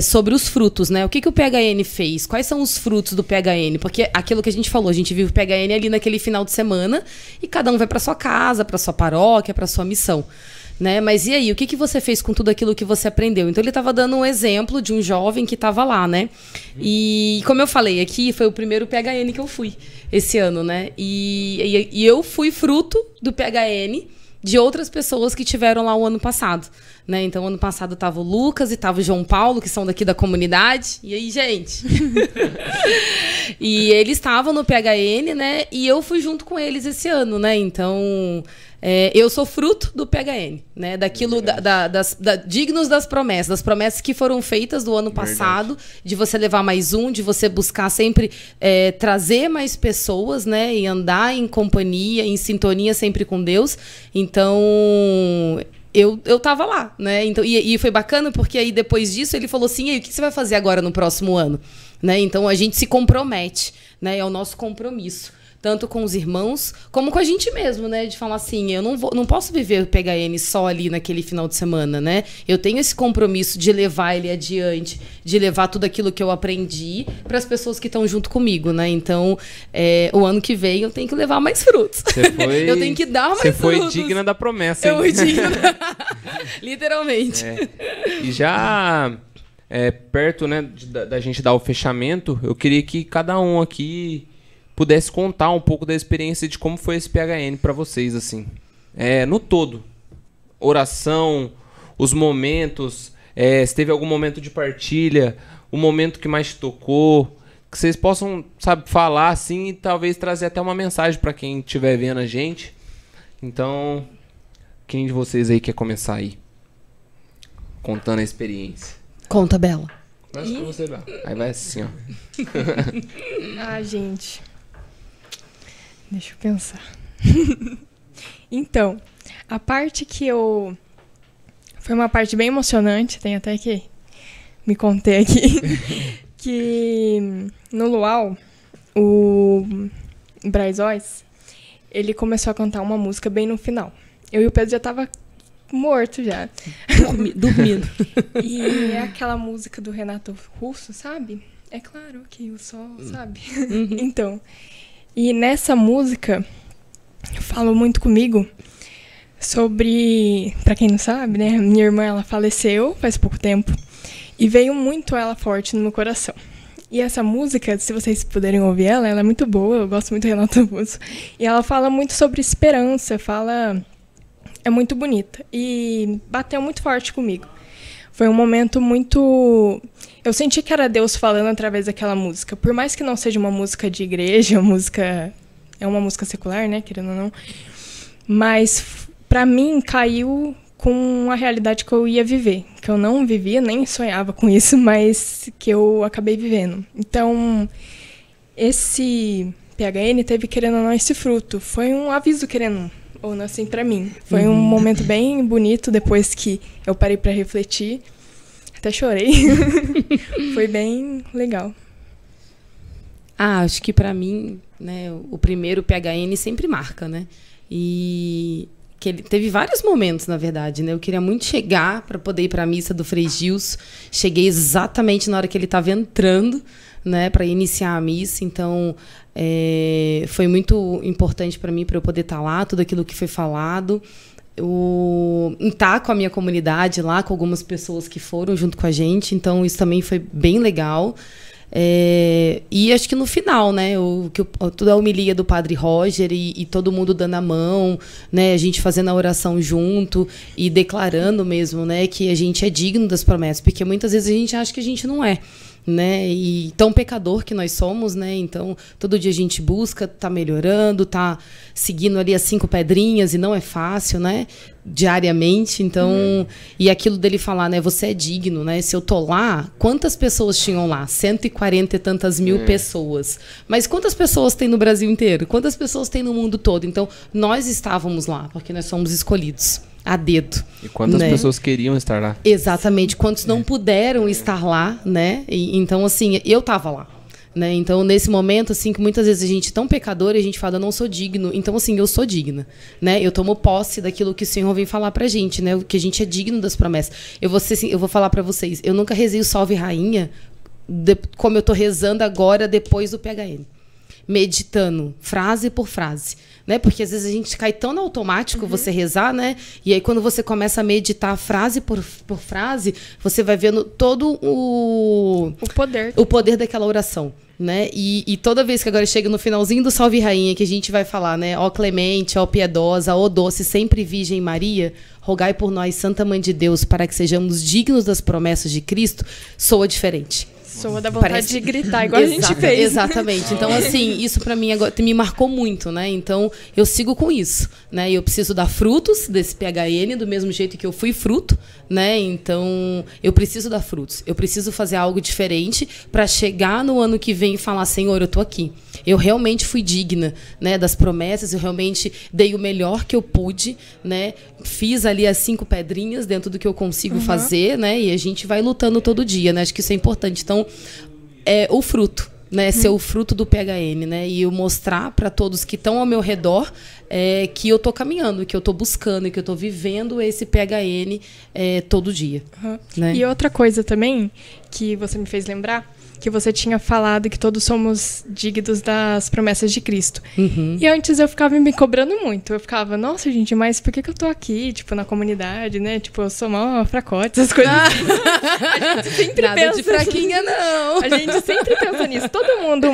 sobre os frutos, né? O que o PHN fez? Quais são os frutos do PHN? Porque aquilo que a gente falou, a gente vive o PHN ali naquele final de semana e cada um vai para sua casa, para sua paróquia, para sua missão, né? Mas e aí, o que você fez com tudo aquilo que você aprendeu? Então ele estava dando um exemplo de um jovem que estava lá, né? E como eu falei aqui, foi o primeiro PHN que eu fui esse ano, né? E eu fui fruto do PHN de outras pessoas que tiveram lá o ano passado, né? Então, ano passado estava o Lucas e estava o João Paulo, que são daqui da comunidade. E aí, gente? E eles estavam no PHN, né? E eu fui junto com eles esse ano, né? Então, eu sou fruto do PHN, né? Daquilo, dignos das promessas que foram feitas do ano passado, de você levar mais de você buscar sempre trazer mais pessoas, né? E andar em companhia, em sintonia sempre com Deus. Então, eu tava lá, né? Então, e foi bacana porque aí depois disso ele falou assim, e aí, o que você vai fazer agora no próximo ano? Né? Então a gente se compromete, né? É o nosso compromisso. tanto com os irmãos, como com a gente mesmo, né? De falar assim, eu não posso viver o PHN só ali naquele final de semana, né? Eu tenho esse compromisso de levar ele adiante, de levar tudo aquilo que eu aprendi para as pessoas que estão junto comigo, né? Então, o ano que vem eu tenho que levar mais frutos. Eu tenho que dar mais frutos. Você foi digna da promessa, hein? Eu fui digna. Literalmente. E já perto, né, da gente dar o fechamento, eu queria que cada um aqui pudesse contar um pouco da experiência de como foi esse PHN para vocês, assim. No todo. Oração, os momentos, se teve algum momento de partilha, o momento que mais te tocou, que vocês possam, sabe, falar assim e talvez trazer até uma mensagem para quem estiver vendo a gente. Então, quem de vocês aí quer começar aí? Contando a experiência. Conta, Bela. Começa com você, Bela. Aí vai assim, ó. Gente. Deixa eu pensar. Então, a parte que eu... Foi uma parte bem emocionante, tem até que me contei aqui. Que no Luau, o Braizóis, ele começou a cantar uma música bem no final. Eu e o Pedro já tava morto já. Dormindo. E é aquela música do Renato Russo, sabe? É claro que o sol, sabe? Então, e nessa música, falou muito comigo sobre, pra quem não sabe, né? Minha irmã, ela faleceu faz pouco tempo. E veio muito ela forte no meu coração. E essa música, se vocês puderem ouvir ela é muito boa, eu gosto muito do Renato Russo. E ela fala muito sobre esperança, é muito bonita. E bateu muito forte comigo. Foi um momento muito... Eu senti que era Deus falando através daquela música. Por mais que não seja uma música de igreja, é uma música secular, né, querendo ou não. Mas, pra mim, caiu com a realidade que eu ia viver. Que eu não vivia, nem sonhava com isso, mas que eu acabei vivendo. Então, esse PHN teve, querendo ou não, esse fruto. Foi um aviso, querendo ou não, assim, pra mim. Foi um momento bem bonito, depois que eu parei pra refletir. Até chorei. Foi bem legal. Acho que pra mim, né, o primeiro PHN sempre marca, né? E que ele teve vários momentos, na verdade, né? Eu queria muito chegar para poder ir para a missa do Frei Gilson. Cheguei exatamente na hora que ele estava entrando, né, para iniciar a missa. Então, foi muito importante para mim, para eu poder estar lá, tudo aquilo que foi falado. Estar com a minha comunidade lá, com algumas pessoas que foram junto com a gente. Então, isso também foi bem legal. E acho que no final, né, toda a homilia do Padre Roger e todo mundo dando a mão, né, a gente fazendo a oração junto e declarando mesmo, né, que a gente é digno das promessas, porque muitas vezes a gente acha que a gente não é, né, e tão pecador que nós somos, né, então todo dia a gente busca, tá melhorando, tá seguindo ali as 5 pedrinhas e não é fácil, né, diariamente, então, e aquilo dele falar, né, você é digno, né, se eu tô lá, quantas pessoas tinham lá? 140 e tantas mil pessoas, mas quantas pessoas tem no Brasil inteiro? Quantas pessoas tem no mundo todo? Então, nós estávamos lá, porque nós somos escolhidos a dedo. E quantas pessoas queriam estar lá? Exatamente, quantos não puderam estar lá, né, então, assim, eu tava lá. Né? Então, nesse momento, assim, que muitas vezes a gente é tão pecador e a gente fala, eu não sou digno. Então, assim, eu sou digna. Né? Eu tomo posse daquilo que o Senhor vem falar pra gente, né? Que a gente é digno das promessas. Eu vou falar pra vocês, eu nunca rezei o Salve Rainha como eu tô rezando agora, depois do PHN. Meditando, frase por frase. Né? Porque às vezes a gente cai tão no automático você rezar, né? E aí quando você começa a meditar frase por frase, você vai vendo todo o poder daquela oração. Né? E toda vez que agora chega no finalzinho do Salve Rainha, que a gente vai falar, né? Ó clemente, ó piedosa, ó doce, sempre Virgem Maria, rogai por nós, Santa Mãe de Deus, para que sejamos dignos das promessas de Cristo, soa diferente. Soa da vontade de gritar, igual a gente fez. Exatamente. Então, assim, isso pra mim agora me marcou muito, né? Então, eu sigo com isso, né? Eu preciso dar frutos desse PHN, do mesmo jeito que eu fui fruto, né? Então, eu preciso dar frutos. Eu preciso fazer algo diferente para chegar no ano que vem e falar, Senhor, eu tô aqui. Eu realmente fui digna, né, das promessas, eu realmente dei o melhor que eu pude, né? Fiz ali as 5 pedrinhas dentro do que eu consigo fazer, né? E a gente vai lutando todo dia, né? Acho que isso é importante. Então, o fruto, né, ser o fruto do PHN, né? E eu mostrar para todos que estão ao meu redor que eu tô caminhando, que eu tô buscando, que eu tô vivendo esse PHN todo dia. Né? E outra coisa também que você me fez lembrar, que você tinha falado que todos somos dignos das promessas de Cristo. E antes eu ficava me cobrando muito. Eu ficava, nossa, gente, mas por que eu tô aqui, tipo, na comunidade, né? Tipo, eu sou mó fracote, essas coisas assim. A gente sempre Nada pensa de fraquinha, não. A gente sempre pensa nisso. Todo mundo,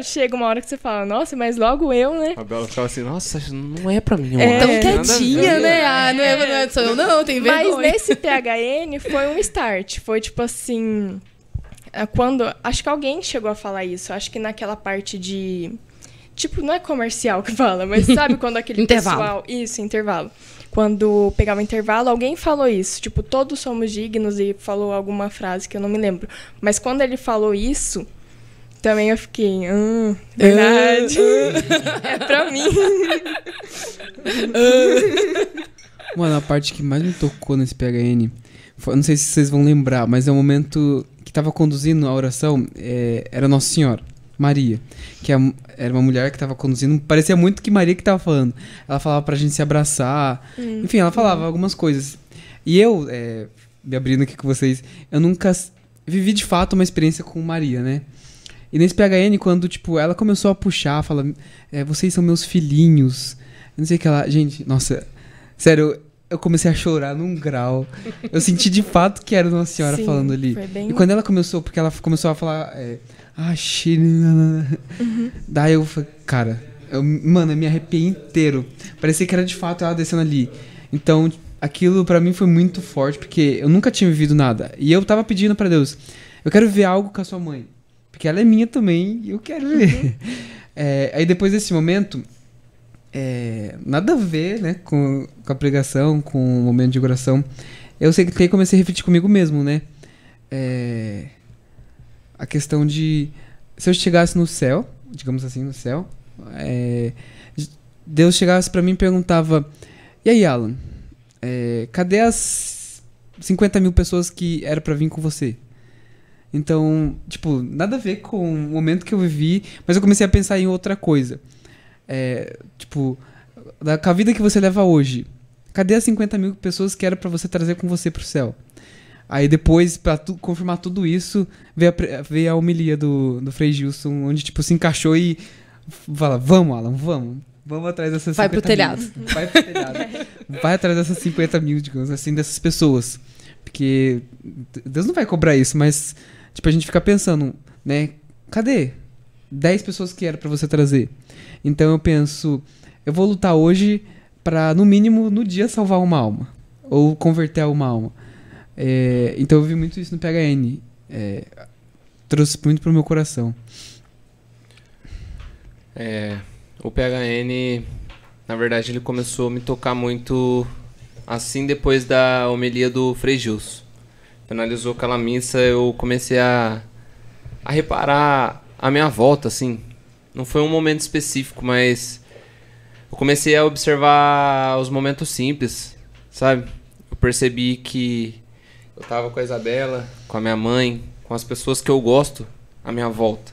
chega uma hora que você fala, nossa, mas logo eu, né? A Bela ficava assim, nossa, não é pra mim. Tão quietinha, né? Ah, não é sou eu não, tem vergonha. Mas nesse PHN foi um start. Foi tipo assim... acho que alguém chegou a falar isso. Acho que naquela parte de... Tipo, não é comercial que fala, mas sabe quando aquele intervalo. pessoal... Isso, intervalo. Quando pegava intervalo, alguém falou isso. Tipo, todos somos dignos e falou alguma frase que eu não me lembro. Mas quando ele falou isso, também eu fiquei... verdade. É pra mim. Mano, a parte que mais me tocou nesse PHN... não sei se vocês vão lembrar, mas é o momento... estava conduzindo a oração era Nossa Senhora, Maria, que era uma mulher que estava conduzindo, parecia muito que Maria que estava falando. Ela falava pra gente se abraçar, enfim, ela falava algumas coisas. E eu, me abrindo aqui com vocês, eu nunca vivi de fato uma experiência com Maria, né? E nesse PHN, quando, tipo, ela começou a puxar, fala, vocês são meus filhinhos, não sei o que ela... Gente, nossa, sério... Eu comecei a chorar num grau. Eu senti de fato que era Nossa Senhora falando ali. Foi bem... E quando ela começou, porque ela começou a falar... Daí eu falei, cara... Mano, eu me arrepiei inteiro. Parecia que era de fato ela descendo ali. Então, aquilo pra mim foi muito forte, porque eu nunca tinha vivido nada. E eu tava pedindo pra Deus, eu quero ver algo com a sua mãe. Porque ela é minha também e eu quero ver. Aí depois desse momento... nada a ver, né, com a pregação, com o momento de oração. Eu sei que comecei a refletir comigo mesmo, né? A questão de... Se eu chegasse no céu, digamos assim, no céu, Deus chegasse pra mim e perguntava, e aí, Alan, cadê as 50 mil pessoas que era pra vir com você? Então, tipo, nada a ver com o momento que eu vivi, mas eu comecei a pensar em outra coisa. Tipo, com a vida que você leva hoje, cadê as 50 mil pessoas que era pra você trazer com você pro céu? Aí depois, pra confirmar tudo isso, veio a homilia do Frei Gilson, onde tipo, se encaixou e fala, vamos, Alan, vamos atrás dessas 50 Vai pro telhado. mil. Vai pro telhado. Vai atrás dessas 50 mil, digamos assim, dessas pessoas. Porque Deus não vai cobrar isso, mas tipo, a gente fica pensando, né, cadê 10 pessoas que era pra você trazer? Então eu penso, eu vou lutar hoje pra, no mínimo, no dia salvar uma alma. Ou converter uma alma. Então eu vi muito isso no PHN. Trouxe muito pro meu coração. O PHN, na verdade, ele começou a me tocar muito assim depois da homilia do Frei Gilson. Finalizou aquela missa, eu comecei a reparar a minha volta, assim. Não foi um momento específico, mas eu comecei a observar os momentos simples, sabe? Eu percebi que eu tava com a Isabela, com a minha mãe, com as pessoas que eu gosto à minha volta.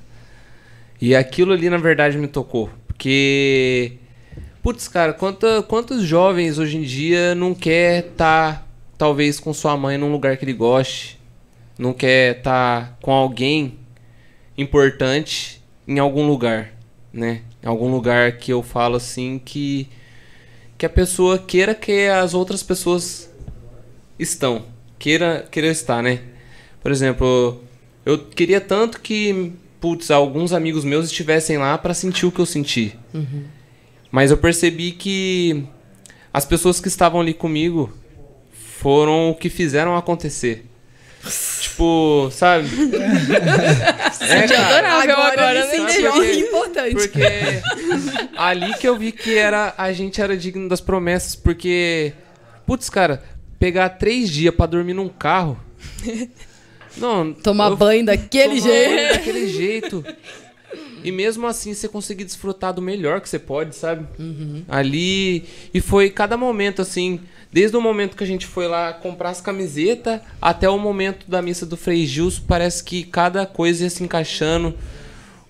E aquilo ali, na verdade, me tocou. Porque, putz, cara, quantos jovens hoje em dia não quer estar, talvez, com sua mãe num lugar que ele goste? Não quer estar com alguém importante em algum lugar, né? Em algum lugar que eu falo assim que a pessoa queira que as outras pessoas queira estar, né? Por exemplo, eu queria tanto que, putz, alguns amigos meus estivessem lá para sentir o que eu senti. Uhum. Mas eu percebi que as pessoas que estavam ali comigo foram o que fizeram acontecer. Tipo, sabe? Adorável agora, né? Importante. Porque ali que eu vi que a gente era digno das promessas, porque, putz, cara, pegar 3 dias pra dormir num carro. Não, tomar banho daquele jeito. E mesmo assim você conseguir desfrutar do melhor que você pode, sabe? Uhum. Ali. E foi cada momento, assim. Desde o momento que a gente foi lá comprar as camisetas até o momento da missa do Frei Gilson, parece que cada coisa ia se encaixando.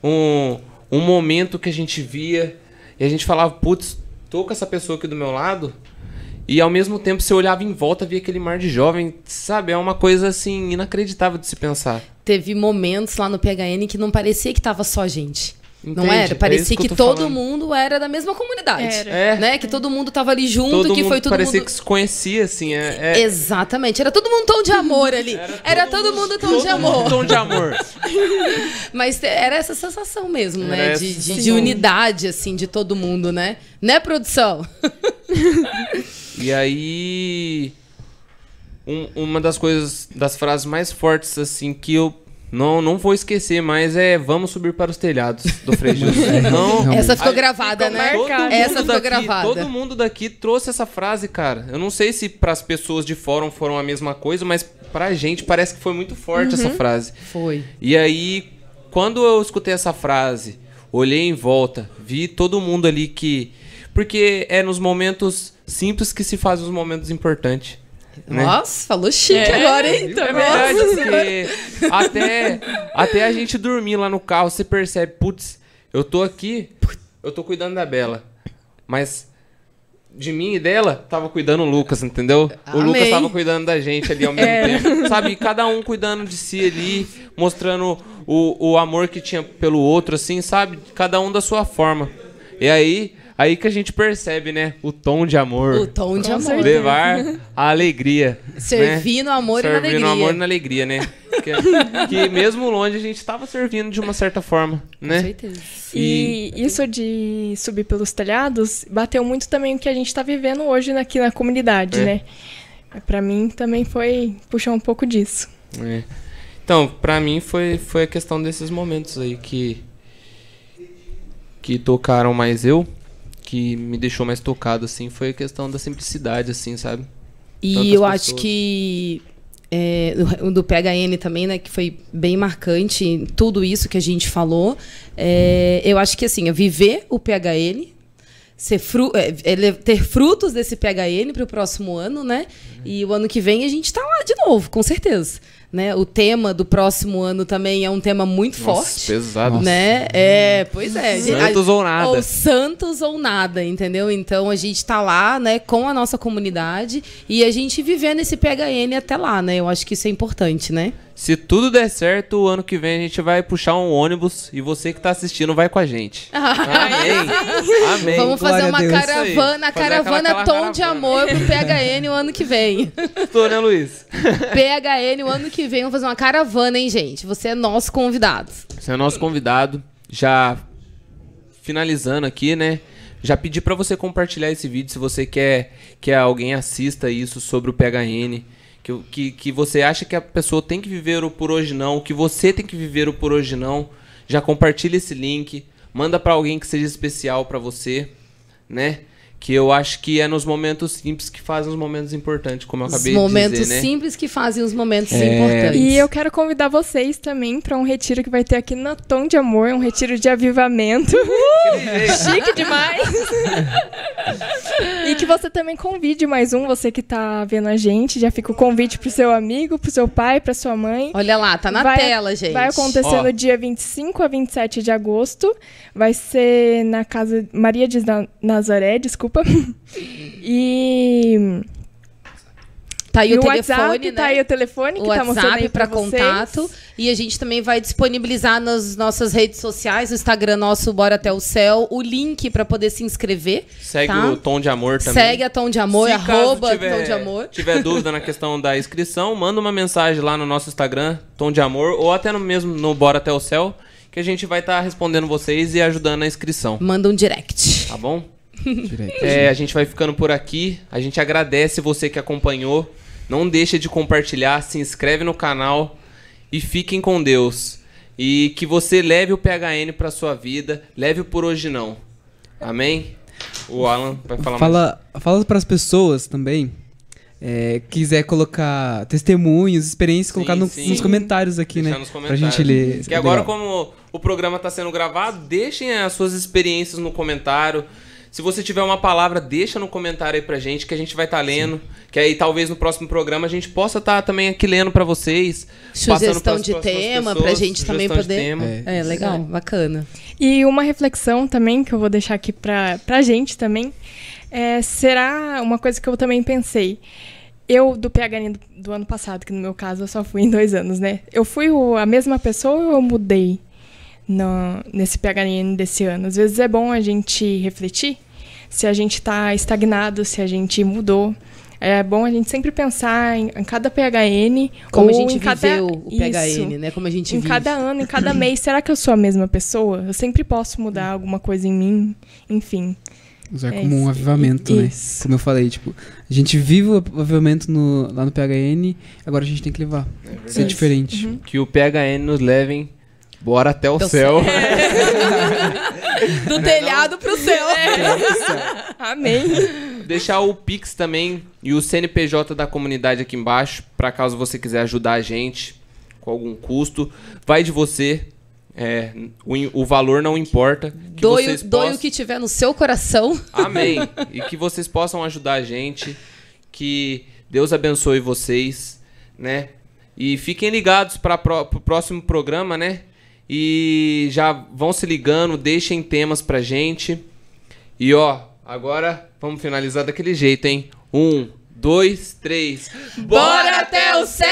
um momento que a gente via e a gente falava, putz, tô com essa pessoa aqui do meu lado, e ao mesmo tempo você olhava em volta, via aquele mar de jovem, sabe? É uma coisa assim inacreditável de se pensar. Teve momentos lá no PHN que não parecia que tava só a gente. Não Entende? era? Parecia que todo falando. mundo era da mesma comunidade. Era. Né? Que todo mundo tava ali junto, Todo que mundo foi todo parecia mundo... que se conhecia, assim. Exatamente. Era todo mundo tom de amor ali. Era todo mundo tom de amor. Tom de amor. Mas era essa sensação mesmo, Era né? essa De sensação. unidade, assim, de todo mundo, né? Né, produção? E aí, uma das coisas, das frases mais fortes, assim, que eu não vou esquecer mais é vamos subir para os telhados do Frei Gilson. Não, Essa ficou aí gravada, ficou né? marcado. Essa ficou gravada. Todo mundo daqui trouxe essa frase, cara. Eu não sei se para as pessoas de fórum foram a mesma coisa, mas pra gente parece que foi muito forte essa frase. Foi. E aí, quando eu escutei essa frase, olhei em volta, vi todo mundo ali que... Porque é nos momentos simples que se fazem os momentos importantes. Né? Nossa, falou chique agora, hein? É verdade, porque até a gente dormir lá no carro, você percebe, putz, eu tô aqui, eu tô cuidando da Bela, mas de mim e dela, tava cuidando o Lucas, entendeu? O Amém. Lucas tava cuidando da gente ali ao mesmo tempo, sabe? Cada um cuidando de si ali, mostrando o amor que tinha pelo outro, assim, sabe? Cada um da sua forma. E aí que a gente percebe, né? O tom de amor. O tom de Com amor. certeza. Levar a alegria. Servir no amor e na Servir alegria. no amor e na alegria, né? Que mesmo longe a gente estava servindo de uma certa forma, né? Com certeza. E isso de subir pelos telhados bateu muito também o que a gente está vivendo hoje aqui na comunidade, né? Pra mim também foi puxar um pouco disso. É. Então, pra mim foi a questão desses momentos aí que tocaram mais eu, que me deixou mais tocado, assim, foi a questão da simplicidade, assim, sabe? E Tantas eu acho pessoas. que o do PHN também, né, que foi bem marcante em tudo isso que a gente falou. Eu acho que assim, viver o PHN, ter frutos desse PHN para o próximo ano, né? E o ano que vem a gente está lá de novo, com certeza. Né? O tema do próximo ano também é um tema muito forte. Pesado. Né? Pois é. Santos ou nada. Ou santos ou nada, entendeu? Então a gente tá lá, né, com a nossa comunidade e a gente vivendo esse PHN até lá, né? Eu acho que isso é importante, né? Se tudo der certo, o ano que vem a gente vai puxar um ônibus e você que tá assistindo vai com a gente. Amém. Amém. Vamos fazer Glória a uma Deus. caravana, a Fazer caravana aquela Tom de caravana. Amor pro PHN o ano que vem. Tô, né, Luiz? PHN o ano que vem, vamos fazer uma caravana, hein, gente? Você é nosso convidado. Você é nosso convidado. Já finalizando aqui, né? Já pedi pra você compartilhar esse vídeo se você quer que alguém assista isso sobre o PHN. Que você acha que a pessoa tem que viver o por hoje não, que você tem que viver o por hoje não. Já compartilha esse link, manda pra alguém que seja especial pra você, né? Que eu acho que é nos momentos simples que fazem os momentos importantes, como eu Os acabei de momentos dizer, né? simples que fazem os momentos importantes. E eu quero convidar vocês também para um retiro que vai ter aqui na Tom de Amor, um retiro de avivamento. Chique demais! E que você também convide mais um, você que tá vendo a gente, já fica o convite pro seu amigo, pro seu pai, pra sua mãe. Olha lá, tá na tela, gente. Vai acontecer Ó. no dia 25 a 27 de agosto. Vai ser na casa Maria de Nazaré, desculpa. E Tá aí o no telefone, WhatsApp, né? tá aí o telefone que O tá mostrando WhatsApp aí pra para vocês. contato. E a gente também vai disponibilizar nas nossas redes sociais, o Instagram nosso, Bora Até o Céu, o link para poder se inscrever. Segue tá? o Tom de Amor também. Segue a Tom de Amor, Se caso arroba Tom de Amor. tiver dúvida na questão da inscrição, manda uma mensagem lá no nosso Instagram, Tom de Amor, ou até no Bora Até o Céu, que a gente vai estar respondendo vocês e ajudando na inscrição. Manda um direct. Tá bom? Direto. A gente vai ficando por aqui. A gente agradece você que acompanhou. Não deixa de compartilhar, se inscreve no canal e fiquem com Deus. E que você leve o PHN para sua vida, leve o por hoje não. Amém? O Alan vai falar mais. Fala para as pessoas também. Quiser colocar testemunhos, experiências, colocar Sim. nos comentários aqui, Deixar né? nos Pra comentários. gente ler. Que agora, Legal. como o programa está sendo gravado, deixem as suas experiências no comentário. Se você tiver uma palavra, deixa no comentário aí pra gente, que a gente vai estar lendo. Que aí talvez no próximo programa a gente possa estar também aqui lendo pra vocês. Sugestão de tema, pra gente também poder... legal, bacana. E uma reflexão também, que eu vou deixar aqui pra gente também, será uma coisa que eu também pensei. Eu, do PHN do ano passado, que no meu caso eu só fui em 2 anos, né? Eu fui a mesma pessoa ou eu mudei nesse PHN desse ano? Às vezes é bom a gente refletir se a gente está estagnado, se a gente mudou. É bom a gente sempre pensar em cada PHN. Como a gente viveu o PHN, né? Como a gente vive. Em cada ano, em cada mês. Será que eu sou a mesma pessoa? Eu sempre posso mudar alguma coisa em mim. Enfim. Usar como um avivamento, né? Como eu falei, tipo, a gente vive o avivamento lá no PHN, agora a gente tem que levar. Ser diferente. Uhum. Que o PHN nos levem bora até o céu. Do telhado pro céu. Amém. Deixar o Pix também e o CNPJ da comunidade aqui embaixo, para caso você quiser ajudar a gente com algum custo. Vai de você. O valor não importa. Doe o que tiver no seu coração. Amém. E que vocês possam ajudar a gente. Que Deus abençoe vocês, né? E fiquem ligados para o próximo programa, né? E já vão se ligando, deixem temas pra gente. E agora vamos finalizar daquele jeito, hein? 1, 2, 3. Bora até o céu!